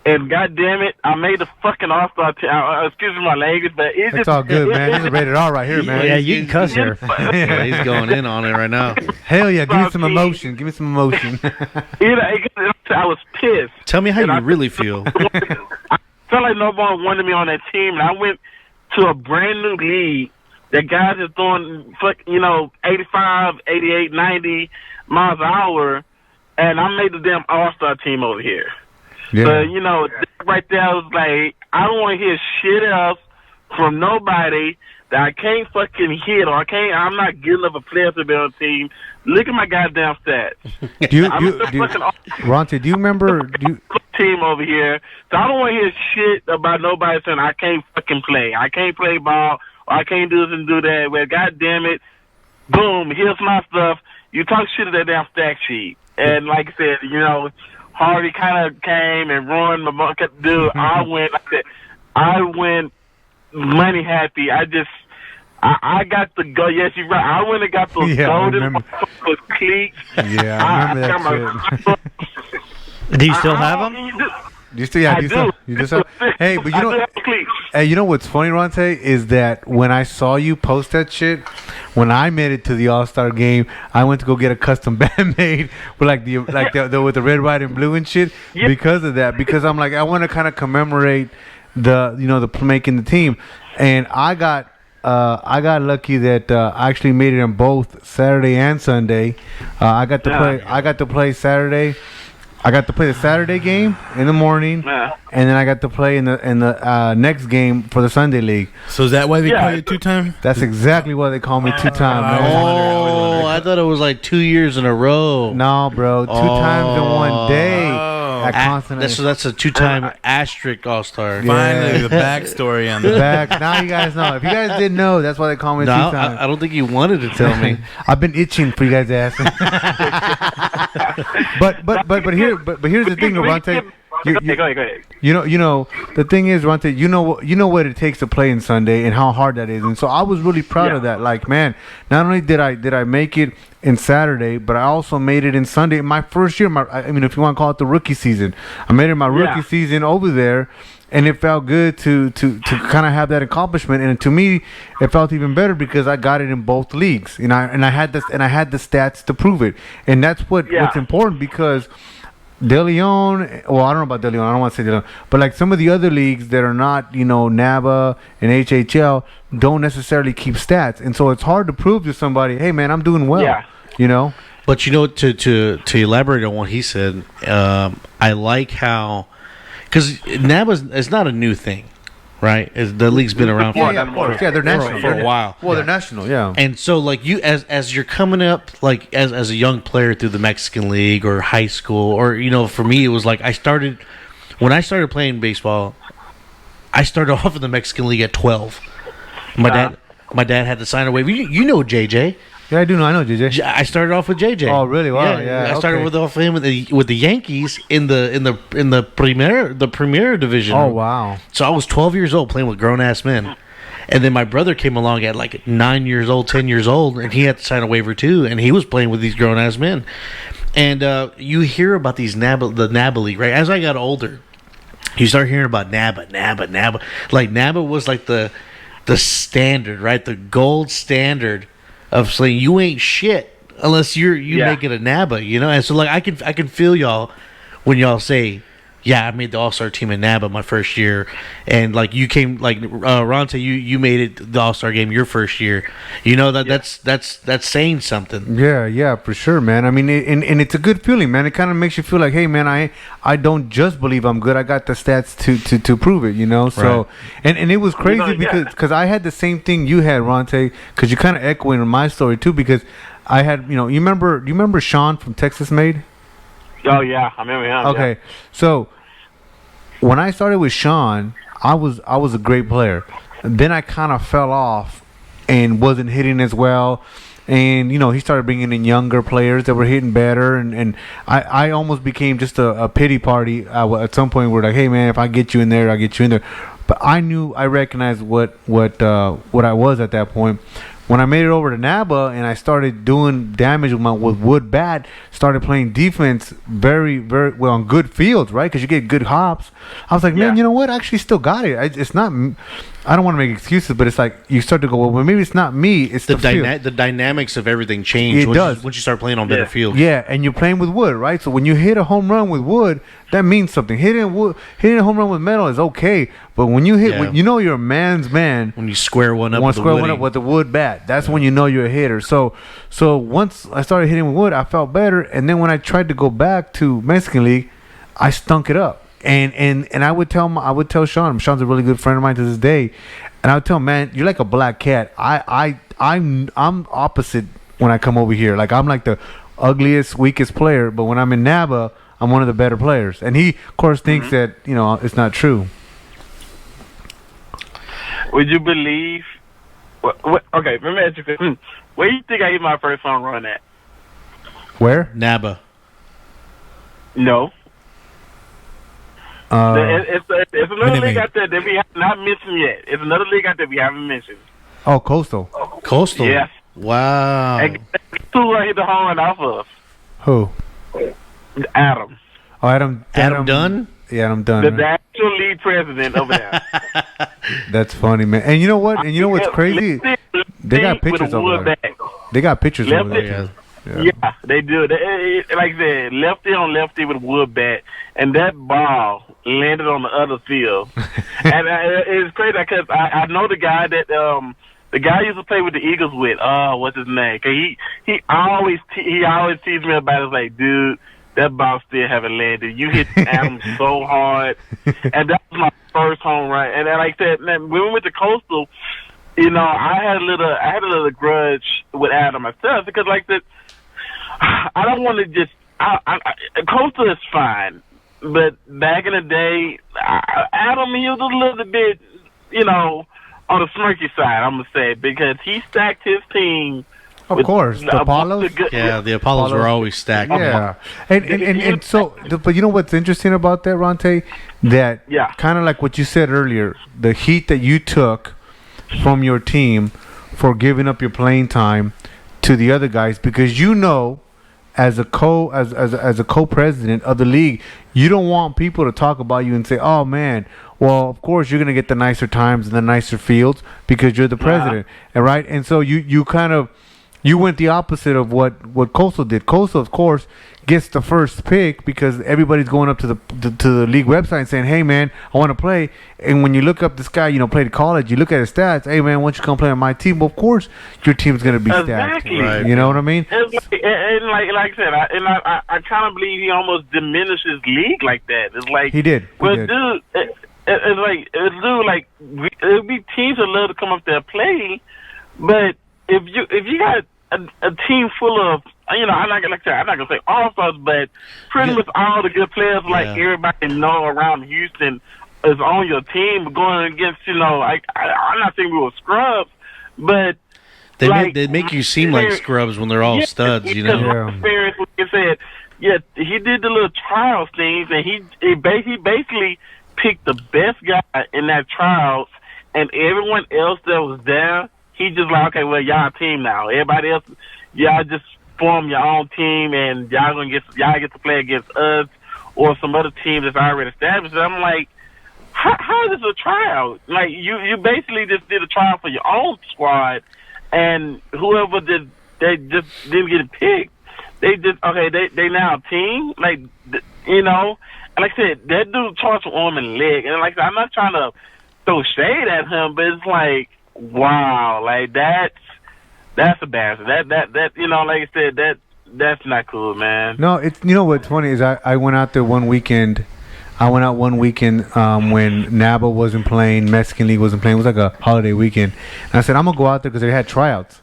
And goddamn it, I made the fucking All-Star team. Excuse me my language, but it's all good, man. This is rated R right here, man. Yeah, you can cuss here. Yeah, he's going in on it right now. Hell yeah, give me some emotion. Give me some emotion. I was pissed. Tell me how you really feel. I felt like nobody wanted me on that team, and I went to a brand new league. The guys are throwing, 85, 88, 90 miles an hour, and I made the damn All-Star team over here. Yeah. So, right there, I was like, I don't want to hear shit else from nobody that I can't fucking hit, or I'm not good enough a player to be on the team. Look at my goddamn stats. Ronte, do you remember? Team over here. So I don't want to hear shit about nobody saying I can't fucking play. I can't play ball. I can't do this and do that. Well, goddamn it, boom, here's my stuff. You talk shit at that damn stack sheet. And like I said, Harvey kind of came and ruined my market. Dude, I went money happy. I got the go. Yes, you're right. I went and got those golden cleats. Yeah, I remember that shit. Do you still have them? You still, yeah, you just have. Hey, but you know what's funny, Ronte, is that when I saw you post that shit, when I made it to the All-Star game, I went to go get a custom band made with the with the red, white, and blue and shit. Yep. Because of that, because I'm like, I want to kind of commemorate the making the team, and I got lucky that I actually made it on both Saturday and Sunday. I got to play Saturday. I got to play the Saturday game in the morning, and then I got to play in the next game for the Sunday league. So is that why they call you 2-time? That's exactly why they call me 2-time, man. Oh, I thought it was like 2 years in a row. No, bro, 2 times in one day. That's a 2-time asterisk All-Star. Finally, the backstory on that. Now you guys know. If you guys didn't know, that's why they call me 2-time. I don't think you wanted to tell me. I've been itching for you guys to ask me. But here's the thing, Ronte. Go ahead. The thing is, Ronte, you know what it takes to play in Sunday and how hard that is, and so I was really proud of that. Like, man, not only did I make it in Saturday, but I also made it in Sunday. My first year, if you want to call it the rookie season, I made it my rookie season over there, and it felt good to kind of have that accomplishment. And to me, it felt even better because I got it in both leagues, and I had the stats to prove it, and that's what's important because Deleon, well, I don't know about Deleon, I don't want to say Deleon, but like some of the other leagues that are not, NABA and HHL don't necessarily keep stats, and so it's hard to prove to somebody, hey man, I'm doing well. You know. But to elaborate on what he said, I like how because NABA's it's not a new thing, right? The league's been around for Of course. Yeah, they're national for a while. Well, they're national, yeah. And so, like you, as you're coming up, like as a young player through the Mexican League or high school, or for me, it was like when I started playing baseball, I started off in the Mexican League at 12. My dad had to sign a waiver. You know JJ. Yeah, I do know. I know JJ. I started off with JJ. Oh, really? Wow. Yeah. I started with him with the Yankees in the Premier division. Oh, wow. So I was 12 years old playing with grown ass men, and then my brother came along at like 9 years old, 10 years old, and he had to sign a waiver too, and he was playing with these grown ass men. And you hear about the NABA league, right? As I got older, you start hearing about NABA. Like NABA was like the standard, right? The gold standard of saying you ain't shit unless you make it a NABA, And so like I can feel y'all when y'all say, yeah, I made the All-Star team in NABA my first year, and like you came like Ronte, you made it the All-Star game your first year. That's saying something. Yeah, for sure, man. I mean, and it's a good feeling, man. It kind of makes you feel like, hey, man, I don't just believe I'm good. I got the stats to prove it, So, right. and it was crazy because I had the same thing you had, Ronte, because you kind of echoing my story too, because I had, you remember Sean from Texas Made? Oh yeah, I remember him. Okay, yeah. So when I started with Sean, I was a great player. Then I kind of fell off and wasn't hitting as well. And, he started bringing in younger players that were hitting better. And I almost became just a pity party. At some point, we're like, hey, man, if I get you in there, I'll get you in there. But I recognized what I was at that point. When I made it over to NABA and I started doing damage with wood bat, started playing defense very, very well on good fields, right? Because you get good hops. I was like, man, you know what? I actually still got it. It's not. I don't want to make excuses, but it's like you start to go, well, maybe it's not me. It's the field. The dynamics of everything change. Once you start playing on better fields. Yeah, and you're playing with wood, right? So when you hit a home run with wood, that means something. Hitting a home run with metal is okay, but when you hit, you're a man's man. When you square one up with the wood bat, that's when you know you're a hitter. So once I started hitting with wood, I felt better, and then when I tried to go back to Mexican League, I stunk it up. And I would tell Sean. Sean's a really good friend of mine to this day, and I would tell him, man, you're like a black cat. I'm opposite when I come over here. Like I'm like the ugliest, weakest player, but when I'm in NABA, I'm one of the better players. And he, of course, thinks that it's not true. Would you believe? Okay, let me ask you a question. Where do you think I hit my first home run at? Where? NABA. No. It's another league out there that we have not mentioned yet. It's another league out there we haven't mentioned. Oh, Coastal. Coastal? Yes. Wow. And who I hit the home run off of? Who? Adam. Oh, Adam Dunn? Yeah, Adam Dunn. The actual league president over there. That's funny, man. And you know what? And you know what's crazy? They got pictures over there. They got pictures over there. Yeah, they do. Like I said, lefty on lefty with a wood bat, and that ball landed on the other field. And it's crazy because I know the guy that the guy used to play with the Eagles with. What's his name? Cause he always teases me about it. It's like, dude, that ball still haven't landed. You hit Adam so hard, and that was my first home run. And like I said, when we went to Coastal, I had a little grudge with Adam myself because like that. I don't want to just. Coastal is fine, but back in the day, Adam, he was a little bit, on the smirky side. I'm gonna say because he stacked his team. Of course, the Apollos. The Apollos were always stacked. Yeah, and so, but you know what's interesting about that, Ronte? That kind of like what you said earlier, the heat that you took from your team for giving up your playing time to the other guys because as a co-president of the league, you don't want people to talk about you and say, "Oh man, well of course you're gonna get the nicer times and the nicer fields because you're the president," right? And so you kind of You went the opposite of what Coastal did. Coastal, of course, gets the first pick because everybody's going up to the league website and saying, "Hey, man, I want to play." And when you look up this guy, played college, you look at his stats. Hey, man, why don't you come play on my team? Well, of course, your team's going to be stacked. Right. You know what I mean? And like I said, I kind of believe he almost diminished his league like that. It's like He did. Dude, it's like it'd be teams that love to come up there and play, but if you got a team full of, I'm not gonna say all stars, but pretty much all the good players, like everybody know around Houston is on your team, going against, I'm not saying we were scrubs, but they make you seem like scrubs when they're all studs, Experience, like I said, he did the little trials things, and he basically picked the best guy in that trials, and everyone else that was there, he just like, okay, well, y'all a team now. Everybody else, y'all just form your own team, and y'all get to play against us or some other team that's already established. And I'm like, how is this a tryout? Like, you basically just did a trial for your own squad, and whoever they just didn't get picked. They just they now a team, like, And like I said, that dude charged for arm and leg, and like I said, I'm not trying to throw shade at him, but it's like, wow, like that's a bastard. That like I said, that's not cool, man. No, it's what's funny is I went out there one weekend. I went out one weekend when NABA wasn't playing, Mexican League wasn't playing. It was like a holiday weekend, and I said I'm gonna go out there because they had tryouts.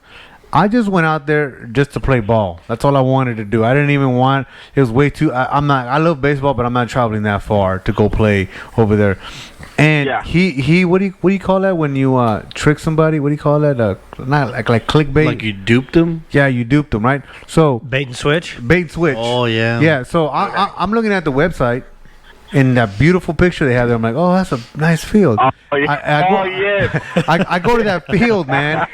I just went out there just to play ball. That's all I wanted to do. I didn't even want. It was way too. I love baseball, but I'm not traveling that far to go play over there. And he what do you call that when you trick somebody? What do you call that? Not like clickbait. Like you duped them? Yeah, you duped them, right? So bait and switch. Oh yeah. Yeah. So I'm looking at the website. And that beautiful picture they have there, I'm like, oh, that's a nice field. Oh, yeah. I go to that field, man.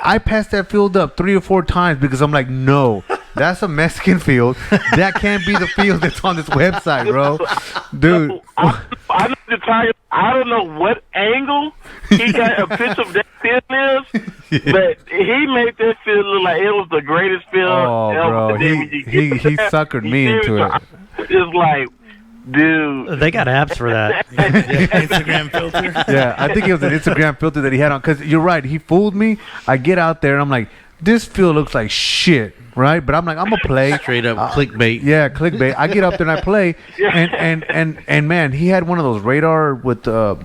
I passed that field up 3 or 4 times because I'm like, no, that's a Mexican field. That can't be the field that's on this website, bro. Dude. I don't know what angle he got a picture of that field is, but he made that field look like it was the greatest field ever. Bro. He suckered me into it. It's like, dude, they got apps for that. Instagram filter. Yeah, I think it was an Instagram filter that he had on. Because you're right, he fooled me. I get out there and I'm like, this field looks like shit, right? But I'm like, I'm gonna play. Straight up clickbait. Yeah, clickbait. I get up there and I play, and man, he had one of those radar with the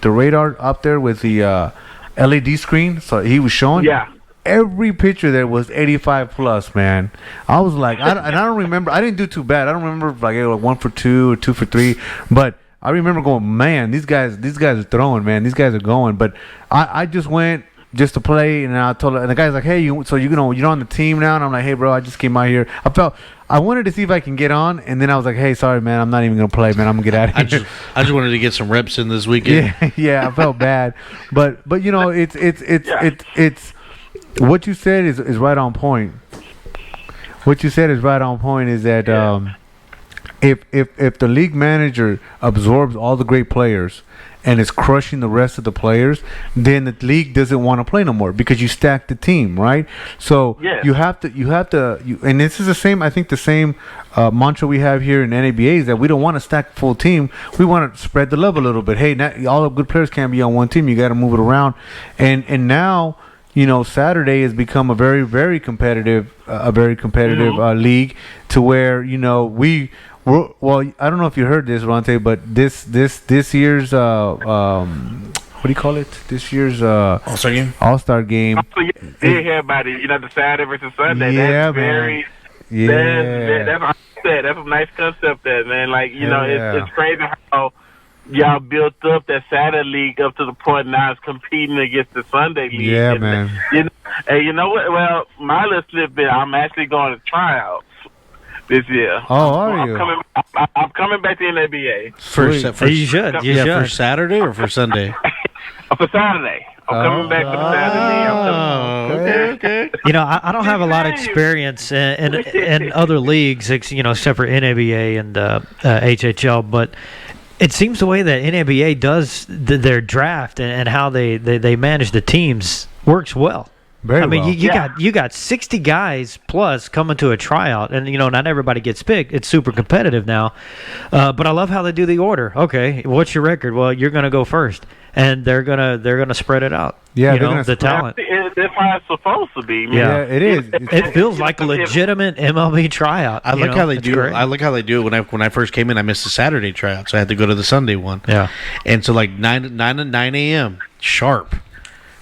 radar up there with the LED screen. So he was showing. Yeah. Every picture there was 85 plus, man. I was like, I don't remember. I didn't do too bad. I don't remember like 1 for 2 or 2 for 3, but I remember going, man, these guys are throwing, man. These guys are going. But I just went just to play, and I told her, and the guy's like, hey, you're on the team now, and I'm like, hey, bro, I just came out here. I wanted to see if I can get on, and then I was like, hey, sorry, man, I'm not even gonna play, man. I'm gonna get out of here. I just wanted to get some reps in this weekend. Yeah, I felt bad, but it's. What you said is right on point. What you said is right on point is that if the league manager absorbs all the great players and is crushing the rest of the players, then the league doesn't want to play no more because you stack the team, right? So you have to, and this is the same. I think the same mantra we have here in NABA is that we don't want to stack full team. We want to spread the love a little bit. Hey, not all the good players can't be on one team. You got to move it around, and now. Saturday has become a very, very competitive, league to where well, I don't know if you heard this, Ronte, but this year's what do you call it? This year's All-Star game. All-Star game. Did hear about it? The Saturday versus Sunday. Yeah, that's very. Yeah. That's what I said. That's a nice concept, there, man. Like it's crazy how. Y'all built up that Saturday league up to the point now it's competing against the Sunday league. Yeah, man. And you know what? Well, my little slip bit, I'm actually going to tryouts this year. Oh, are you? I'm coming back to NBA. You should. For Saturday or for Sunday? For Saturday. I'm coming back for Saturday. Okay. I don't have a lot of experience in other leagues, except for NABA and HHL, but it seems the way that NABA does their draft and how they manage the teams works well. Very I mean, well. you got 60 guys plus coming to a tryout, and not everybody gets picked. It's super competitive now, but I love how they do the order. Okay, what's your record? Well, you're gonna go first, and they're gonna spread it out. Yeah, you they're know, gonna the spread- talent. That's how it's supposed to be. Man. Yeah. It is. It feels like a legitimate MLB tryout. I like how they It's do. great. I like how they do it. When I first came in, I missed the Saturday tryout, so I had to go to the Sunday one. Yeah. And so like 9 a.m. sharp,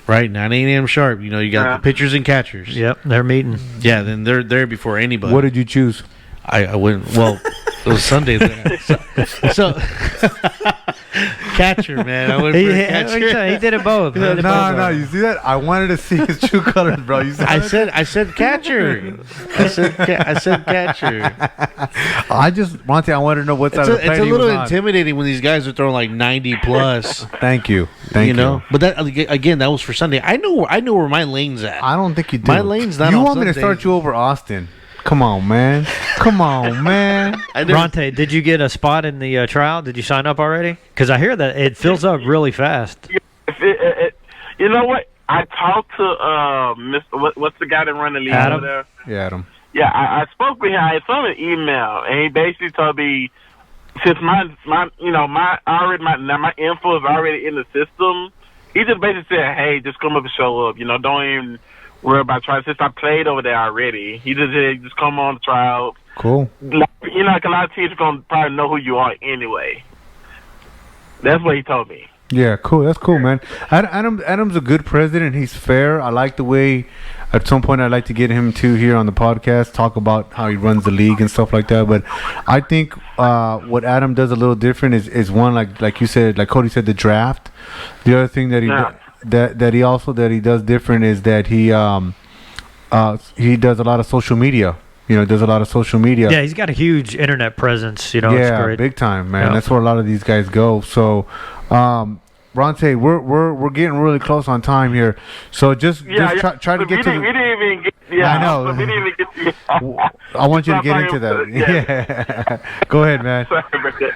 right? 9 a.m. sharp. You got the pitchers and catchers. Yep, they're meeting. Yeah, then they're there before anybody. What did you choose? I went. Well, it was Sunday there. So catcher, man. I went for catcher. He did it both. He did it both. No, you see that? I wanted to see his true colors, bro. You saw I that? said catcher. I said catcher. Ronte, I wanted to know what side of the It's plate a he was little on. intimidating when these guys are throwing like 90 plus. Thank you. Thank you. But that again, that was for Sunday. I know where my lane's at. I don't think you do. My lane's not You on want me to Sundays. start you over Austin? Come on, man. Come on, man. I never- Ronte, did you get a spot in the trial? Did you sign up already? Because I hear that it fills up really fast. You know what? I talked to Mr. What's the guy that run the league Adam? over there? Yeah, Adam. Yeah, I spoke with him. I sent him an email, and he basically told me since my info is already in the system. He just basically said, "Hey, just come up and show up. Don't even worry about trying." Since I played over there already, he just said, "Just come on the trial." Cool. Like a lot of teams are gonna probably know who you are anyway. That's what he told me. Yeah, cool. That's cool, man. Adam's a good president. He's fair. I like the way. At some point, I'd like to get him to here on the podcast, talk about how he runs the league and stuff like that. But I think what Adam does a little different is one, like you said, like Cody said, the draft. The other thing that he that he does different is that he does a lot of social media. Does a lot of social media. Yeah, he's got a huge internet presence. It's great. Big time, man. Yeah. That's where a lot of these guys go. So, Ronte, we're getting really close on time here. So just try to get to. We didn't even get. Yeah, I know. We didn't even get. I want you to get into that. Yeah. Go ahead, man. Sorry about that.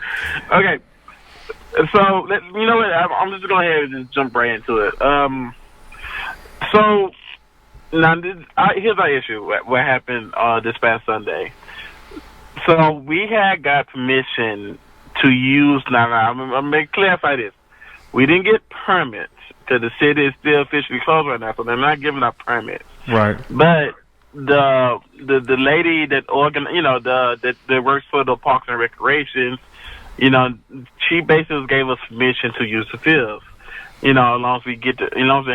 Okay. So you know what? I'm just going ahead and just jump right into it. So now here's our issue. What happened this past Sunday? So we had got permission to use. Now I'm going to clarify this. We didn't get permits because the city is still officially closed right now, so they're not giving out permits. Right. But the lady that that works for the Parks and Recreations, she basically gave us permission to use the fields. As long as we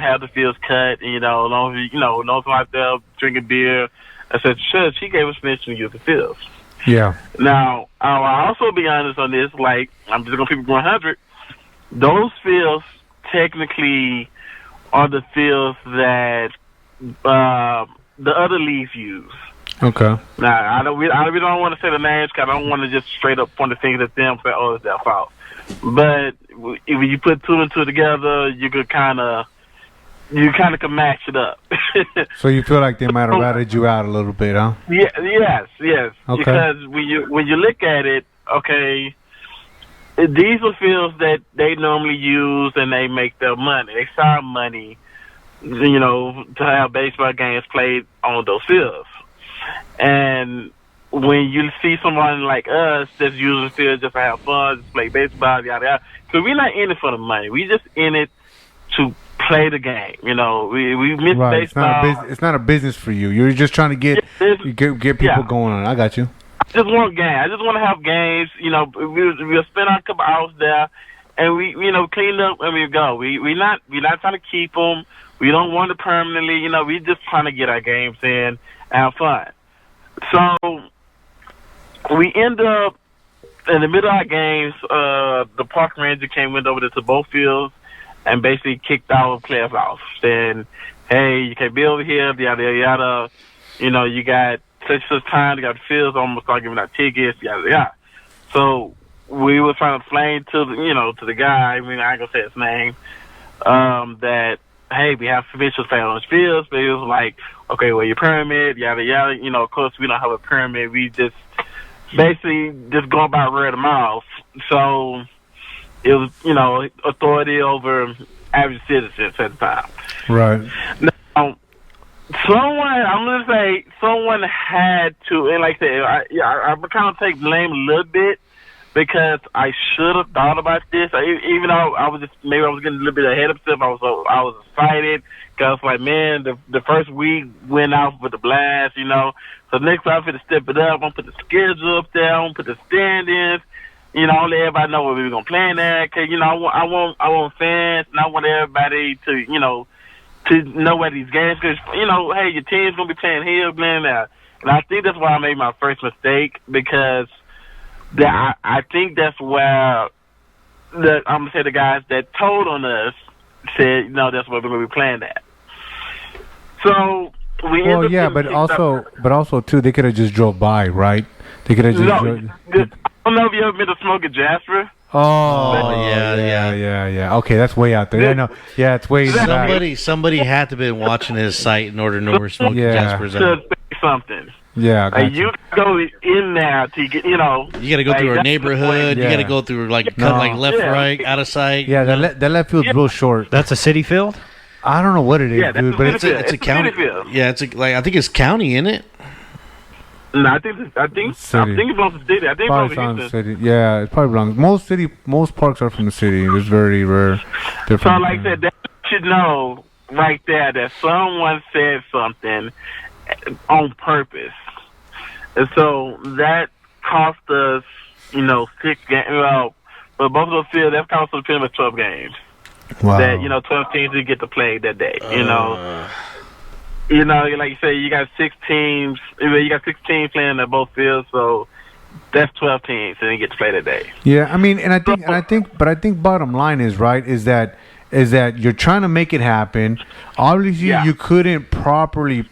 have the fields cut, and, as long as we're out there drinking beer, I said, sure, she gave us permission to use the fields. Yeah. Now, I'll also be honest on this, like, I'm just going to keep it 100. Those fields technically are the fields that the other leagues use. Okay. Now, we don't want to say the names because I don't want to just straight up point the finger at them and say, oh, it's their fault. But if you put two and two together, you kind of can match it up. So you feel like they might have ratted you out a little bit, huh? Yeah, yes. Okay. Because when you look at it, okay, these are fields that they normally use and they make their money. They start money, to have baseball games played on those fields. And when you see someone like us that's using the field just to have fun, just play baseball, yada yada, because we're not in it for the money. We just in it to play the game. We miss Right. baseball. It's not a business for you. You're just trying to get people going on. I got you. I just want games. I just want to have games. We'll spend our couple hours there, and we clean up and we go. We're not trying to keep them. We don't want it permanently. We just trying to get our games in and have fun. So we end up in the middle of our games. The park ranger went over to both fields and basically kicked our players off. Saying, "Hey, you can't be over here. Yada yada yada. You got such time. You got the fields. Almost start giving out tickets. Yada yada." So we were trying to explain to the guy. I mean, I ain't gonna say his name. That hey, we have permission to play on the fields, but it was like, okay, well, your permit, yada yada. Of course, we don't have a permit. We just basically just go about word of mouth. So it was, authority over average citizens at the time. Right. Now, I'm gonna say someone had to, and like I said, I'm kind of take blame a little bit because I should have thought about this. Even though I was maybe I was getting a little bit ahead of stuff. I was excited because like, man, the first week went out with the blast, So next time I'm gonna step it up. I'm gonna put the schedule up there. I'm gonna put the stand-ins. I'll let everybody know what we're gonna plan at. Cause I want fans, and I want everybody to to know where these games, because hey, your team's gonna be playing here, playing there, and I think that's why I made my first mistake, because I think that's where I'm gonna say the guys that told on us said that's what we're gonna be playing at. So but also too, they could have just drove by, right? They could have just. I don't know if you ever been to Smoke at Jasper. Oh, yeah. Okay, that's way out there. Yeah, no, yeah, it's way back. Somebody had to have been watching his site in order to know where Smokey Jasper's at. Something. Yeah, you go in there to get, You got to go through a neighborhood. You got to go through left, right, out of sight. Yeah, that left field's real short. That's a city field. I don't know what it is, dude, but it's a county. Yeah, I think it's county, isn't it? No, I think it belongs to the city. I think it belongs to Houston. City. Yeah, it probably belongs. Most parks are from the city. It's very rare. So, like I said, that should know right there that someone said something on purpose, and so that cost us, 6 games. Well, but both of those fields, that cost us pretty much 12 games. Wow. That 12 teams didn't get to play that day. Like you say, you got 6 teams. You got 6 teams playing at both fields, so that's 12 teams, and they get to play that day. Yeah, I mean, I think bottom line is is that you're trying to make it happen. Obviously, you couldn't properly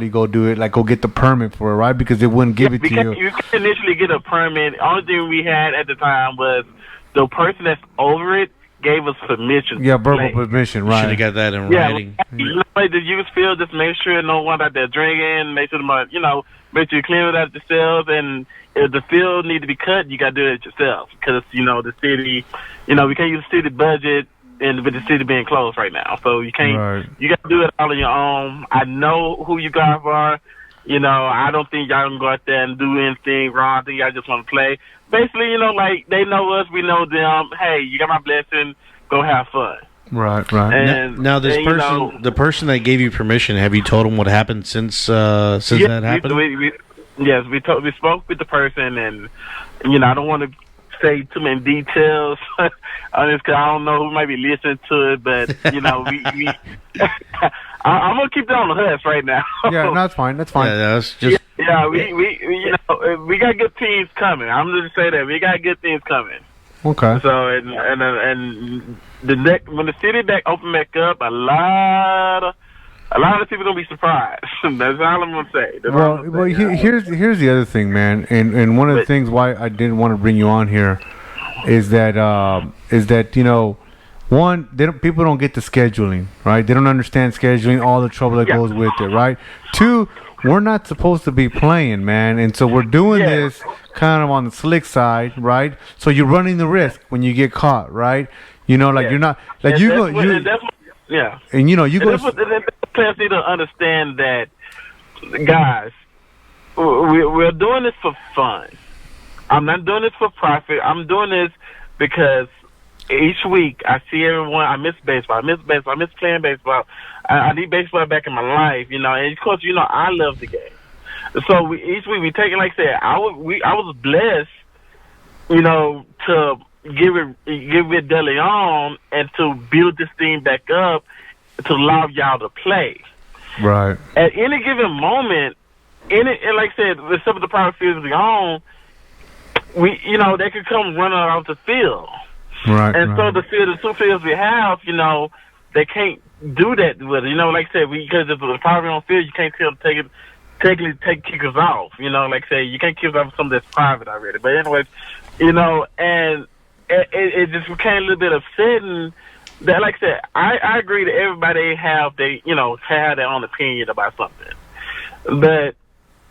go do it, like go get the permit for it, right? Because they wouldn't give it to you. You couldn't initially get a permit. The only thing we had at the time was the person that's over it gave us permission. Yeah, verbal permission, right? Should have got that in writing. The use field, just make sure no one out there drinking. Make sure make sure you clean it out yourselves. And if the field need to be cut, you got to do it yourself, because the city, we can't use the city budget, and with the city being closed right now, so you can't. Right. You got to do it all on your own. I know who you guys are. I don't think y'all can go out there and do anything wrong. I think y'all just want to play. Basically, like they know us, we know them. Hey, you got my blessing. Go have fun. Right. And now this person, the person that gave you permission, have you told them what happened since that happened? We spoke with the person, and I don't want to say too many details on this, because I don't know who might be listening to it, but we I'm gonna keep that on the hush right now. Yeah, no, that's fine. Yeah, that's just. Yeah, we got good teams coming. I'm just say that we got good things coming. Okay. So and when the city back open back up, a lot of people gonna be surprised. That's all I'm gonna say. Here's the other thing, man, and one of the things why I didn't want to bring you on here is that one, people don't get the scheduling, right? They don't understand scheduling, all the trouble that goes with it, right? 2, we're not supposed to be playing, man, and so we're doing this kind of on the slick side, right? So you're running the risk when you get caught, right? You're not like and you go. And you go. Players need to understand that, guys, we're doing this for fun. I'm not doing this for profit. I'm doing this because each week I see everyone. I miss baseball. I miss playing baseball. I need baseball back in my life, and of course, I love the game. So each week we take it, like I said, I was blessed, to give it Deleon and to build this thing back up to allow y'all to play. Right. At any given moment, and like I said, with some of the private fields we own, they could come running off the field. Right. And so the 2 fields we have, they can't do that with it. Like I said, because it's a private owned field, you can't take kickers off. Like I say, you can't kick off something that's private already. But anyways, and it just became a little bit upsetting. That, like I said, I agree that everybody have their own opinion about something. But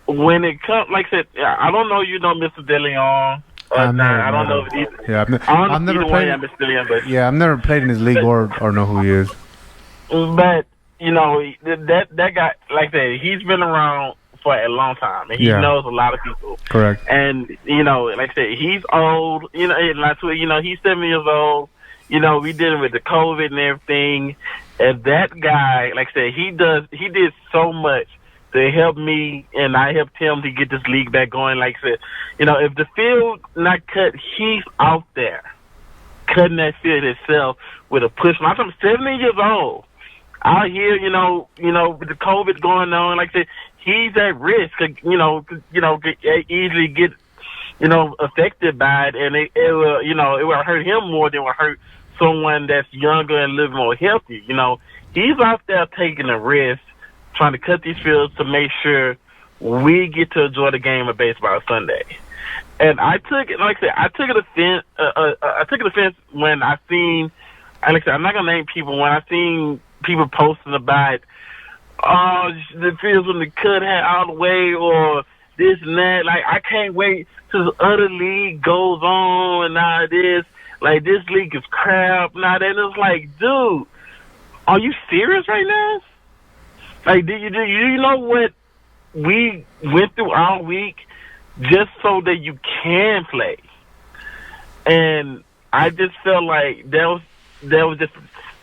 when it comes, like I said, I don't know, Mr. Deleon. I don't know if he's... Yeah, I've never played. Mr. Deleon, but yeah, I've never played in his league or know who he is. But that guy, like I said, he's been around for a long time, and he knows a lot of people. Correct. And like I said, he's old. He's 70 years old. We dealing with the COVID and everything. And that guy, like I said, he did so much to help me, and I helped him to get this league back going. Like I said, if the field not cut, he's out there cutting that field himself with a push. I'm 70 years old. Out here, with the COVID going on, like I said, he's at risk. Could easily get, affected by it, and it will hurt him more than it will hurt someone that's younger and a little more healthy. He's out there taking a risk, trying to cut these fields to make sure we get to enjoy the game of baseball Sunday. And I took it, like I said, I took an offense when I seen, like I said, I'm not gonna name people, when I seen people posting about, the fields when the cut had all the way, or this and that. Like, I can't wait till the other league goes on, and now this, like, this league is crap. Now that it's like, dude, are you serious right now? Like, do you know what we went through all week just so that you can play? And I just felt like that was just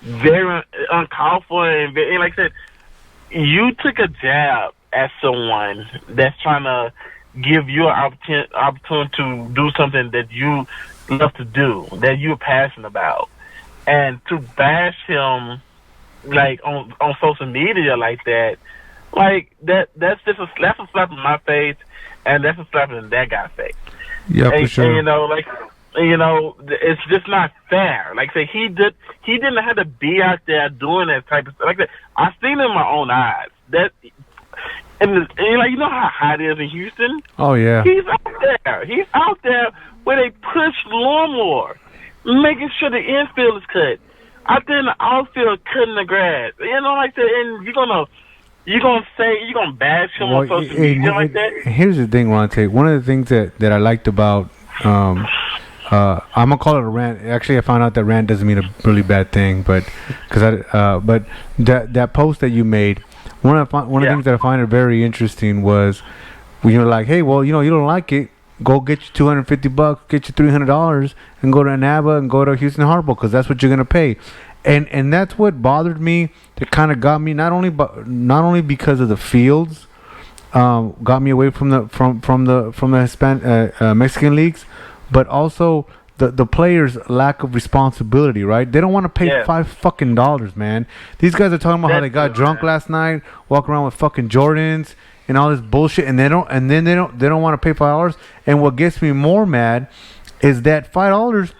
very uncalled for, and like I said, you took a jab at someone that's trying to give you an opportunity to do something that you love to do, that you're passionate about, and to bash him like on social media like that, like that's just a slap in my face, and that's a slap in that guy's face. Yeah, for sure. And, it's just not fair. Like, say, he didn't have to be out there doing that type of stuff. Like that, I seen it in my own eyes. And how hot it is in Houston. Oh yeah. He's out there where they push lawnmower, making sure the infield is cut. Out there in the outfield, cutting the grass. Like that. And you're gonna bash him on social media like that. Here's the thing, Ronte. One of the things that I liked about I'm gonna call it a rant. Actually, I found out that rant doesn't mean a really bad thing, but that post that you made, one of the things that I find it very interesting was when you're like, hey, well, you don't like it, go get you $250, get you $300, and go to NABA and go to Houston Harbor, because that's what you're gonna pay. And that's what bothered me. That kind of got me not only because of the fields, got me away from the Hispanic Mexican leagues, but also the players' lack of responsibility, right? They don't want to pay $5 man. These guys are talking about how they got drunk last night, walk around with fucking Jordans and all this bullshit, and they don't want to pay $5. And what gets me more mad is that $5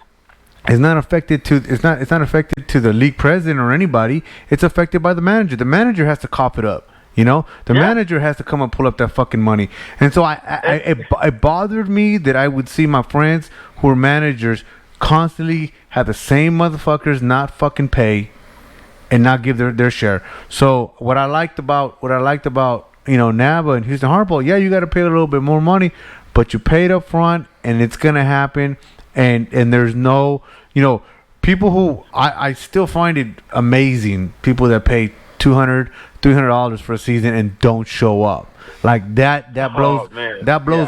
is not affected to it's not affected to the league president or anybody. It's affected by the manager. The manager has to cop it up. The manager has to come and pull up that fucking money. And so it bothered me that I would see my friends who are managers constantly have the same motherfuckers not fucking pay and not give their share. So what I liked about NABA and Houston Harbor, you got to pay a little bit more money, but you paid up front, and it's gonna happen. And there's no, people who I still find it amazing, people that pay $200-$300 for a season and don't show up. Like that blows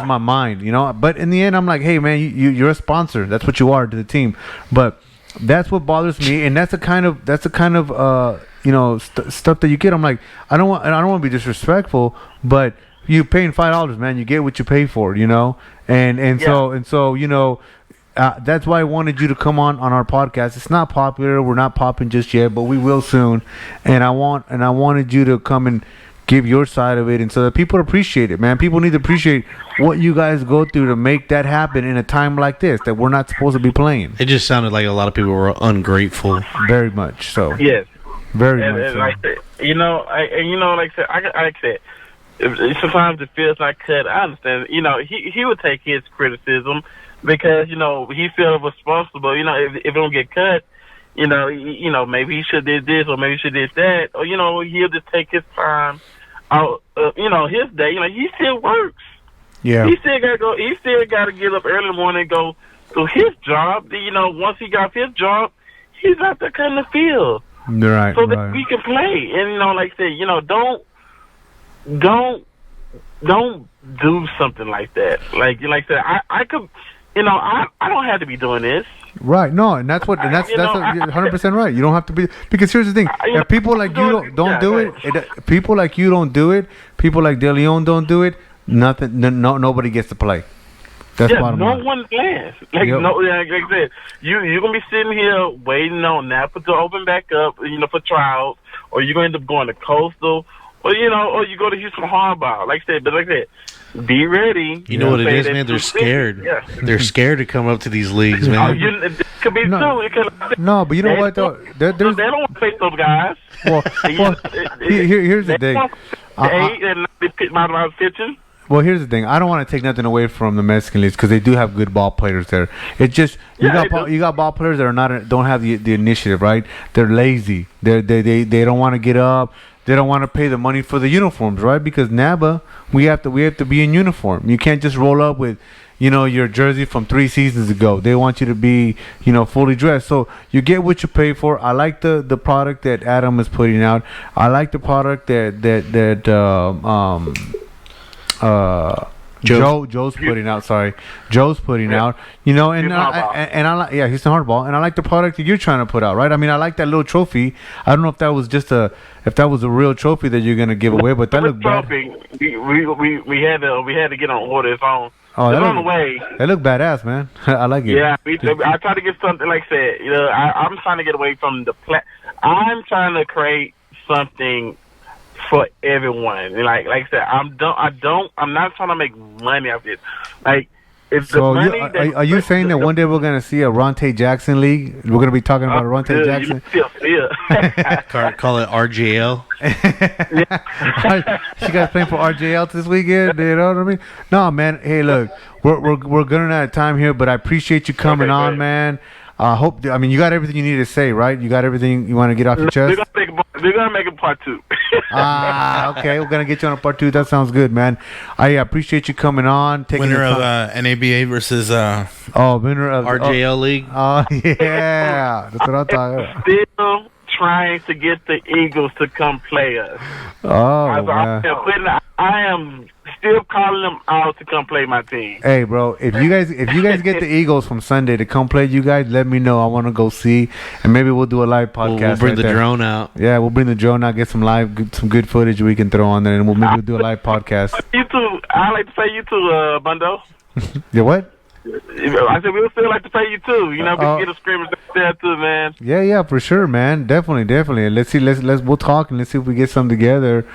my mind, But in the end, I'm like, hey man, you're a sponsor. That's what you are to the team. But that's what bothers me, and that's the kind of stuff that you get. I'm like, I don't want to be disrespectful, but you paying $5, man, you get what you pay for, So that's why I wanted you to come on our podcast. It's not popular. We're not popping just yet, but we will soon. And I wanted you to come and give your side of it, and so that people appreciate it, man. People need to appreciate what you guys go through to make that happen in a time like this that we're not supposed to be playing. It just sounded like a lot of people were ungrateful. Very much so. Yes. Very much so. Like I said, sometimes it feels like cut. I understand. He would take his criticism, because he feels responsible. If it don't get cut, maybe he should did this, or maybe he should did that, or he'll just take his time out. His day. He still works. Yeah. He still gotta go. He still gotta get up early in the morning and go to his job. Once he got his job, he's out there cutting the field. Right, so that right. we can play. And like I said, don't do something like that. Like I said, I could, I don't have to be doing this. Right, no, and that's 100% right. You don't have to be, because here's the thing: if people like you don't do it, people like you don't do it, people like Deleon don't do it, nobody gets to play. That's bottom line. No one plans. Like Yep. like I said, you're gonna be sitting here waiting on Napa to open back up, for trials, or you're gonna end up going to Coastal, or you go to Houston Hardball. Like I said, be ready. You know what it is, man? They're scared. Yeah. They're scared to come up to these leagues, Oh, man. it could be No. too. It could, No, but you know what though? they don't want to face those guys. Well, here's the thing. And they pit my pitching. Well, here's the thing. I don't want to take nothing away from the Mexican leagues because they do have good ball players there. It's just you got ball players that are don't have the initiative, right? They're lazy. They don't want to get up. They don't want to pay the money for the uniforms, right? Because NABA, we have to be in uniform. You can't just roll up with, your jersey from 3 seasons ago. They want you to be, fully dressed. So you get what you pay for. I like the product that Adam is putting out. I like the product that Joe's putting out. Sorry, Joe's putting out. And I like Houston Hardball, and I like the product that you're trying to put out. Right? I mean, I like that little trophy. I don't know if that was a real trophy that you're gonna give away, but that looked bad. We had to get on order. It's on. Oh, it's on the way. That looked badass, man. I like it. Yeah, I try to get something like I said. I'm trying to get away from I'm trying to create something for everyone. And like I said, I'm not trying to make money off it. Like, it's so the money. are you saying that one day we're gonna see a Ronte Jackson league? We're gonna be talking about a Ronte Jackson. Call it RJL. You guys playing for RJL this weekend? You know what I mean? No, man. Hey, look, we're running out of time here, but I appreciate you coming on, man. You got everything you need to say, right? You got everything you want to get off your chest? We're gonna make a part 2. Okay. We're going to get you on a part 2. That sounds good, man. I appreciate you coming on. Winner of NABA versus winner of RJL League. Oh, yeah. That's what I'm talking about. Still trying to get the Eagles to come play us. Oh, man. I am still calling them out to come play my team. Hey, bro, if you guys get the Eagles from Sunday to come play you guys, let me know. I want to go see, and maybe we'll do a live podcast. We'll bring the drone out. Yeah, we'll bring the drone out, get some good footage we can throw on there, and we'll do a live podcast. You too. I like to say you too, Bundo. Yeah, what? I said we would still like to pay you too. We can get a scrimmage there too, man. Yeah, for sure, man. Definitely. Let's see. We'll talk and let's see if we get something together.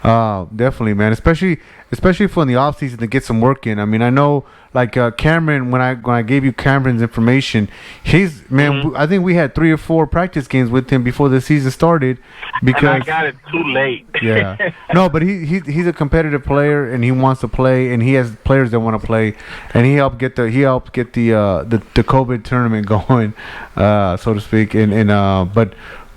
Definitely, man. Especially for in the off season to get some work in. I mean, I know like Cameron, when I gave you Cameron's information, I think we had 3 or 4 practice games with him before the season started because and I got it too late. Yeah. No, but he's a competitive player and he wants to play and he has players that want to play and he helped get the COVID tournament going, so to speak.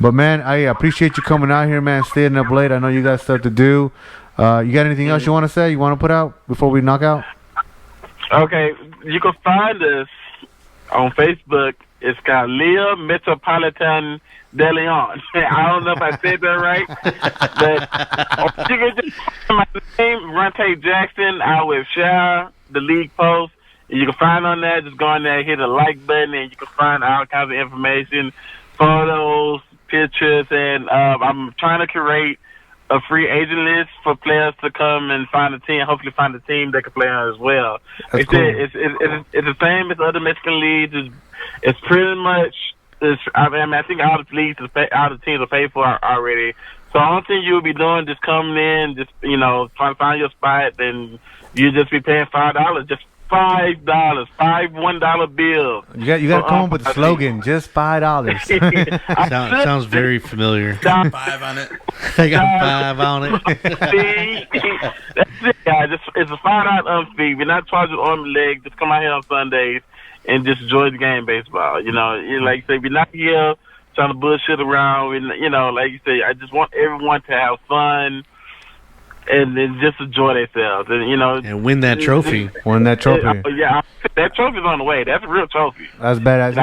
But man, I appreciate you coming out here, man. Staying up late. I know you got stuff to do. You got anything else you want to say? You want to put out before we knock out? Okay, you can find us on Facebook. It's got Liga Metropolitan Deleon. I don't know if I said that right, but you can just my name, Ronte Jackson. I will share the league post. You can find on there. Just go on there, hit the like button, and you can find all kinds of information, photos, pictures, and I'm trying to curate a free agent list for players to come and find a team. Hopefully, find a team that can play on as well. That's cool. It's the same as other Mexican leagues. It's pretty much. I think all the leagues, all the teams are paid for already. So the only thing you'll be doing just coming in, just trying to find your spot, and you just be paying $5, just $5, $1 bills. You got to come up with the slogan, just $5. Sounds very familiar. 5 on it. They got 5 on it. That's it, guys. It's a $5 fee. We're not charging arm and leg. Just come out here on Sundays and just enjoy the game, baseball. Like you say, we're not here trying to bullshit around. Like you say, I just want everyone to have fun. and then just enjoy themselves, and and win that trophy. Won that trophy. Yeah, that trophy's on the way. That's a real trophy. That's badass.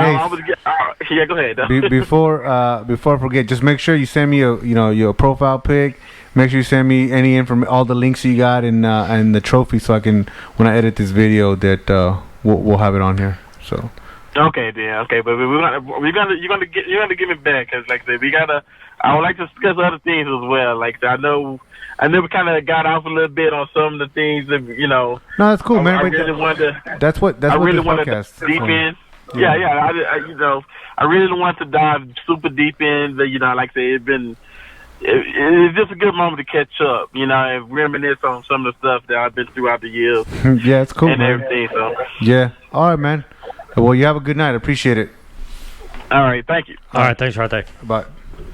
Yeah, go ahead. Before I forget, just make sure you send me your profile pic. Make sure you send me all the links you got and the trophy, so I can, when I edit this video, that we'll have it on here. So. Okay, then. Okay, but you're gonna give me back, because like I said, I would like to discuss other things as well. Like I know we kind of got off a little bit on some of the things that No, that's cool, man. I really wanted to. That's what this podcast. Deep in. Yeah. I really want to dive super deep in. Like I said, it's just a good moment to catch up, and reminisce on some of the stuff that I've been throughout the years. Yeah, it's cool, and man. Everything. So. Yeah. All right, man. Well, you have a good night. I appreciate it. All right. Thank you. All right. Thanks, Ronte. Bye.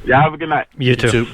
Yeah, have a good night. You too. You too.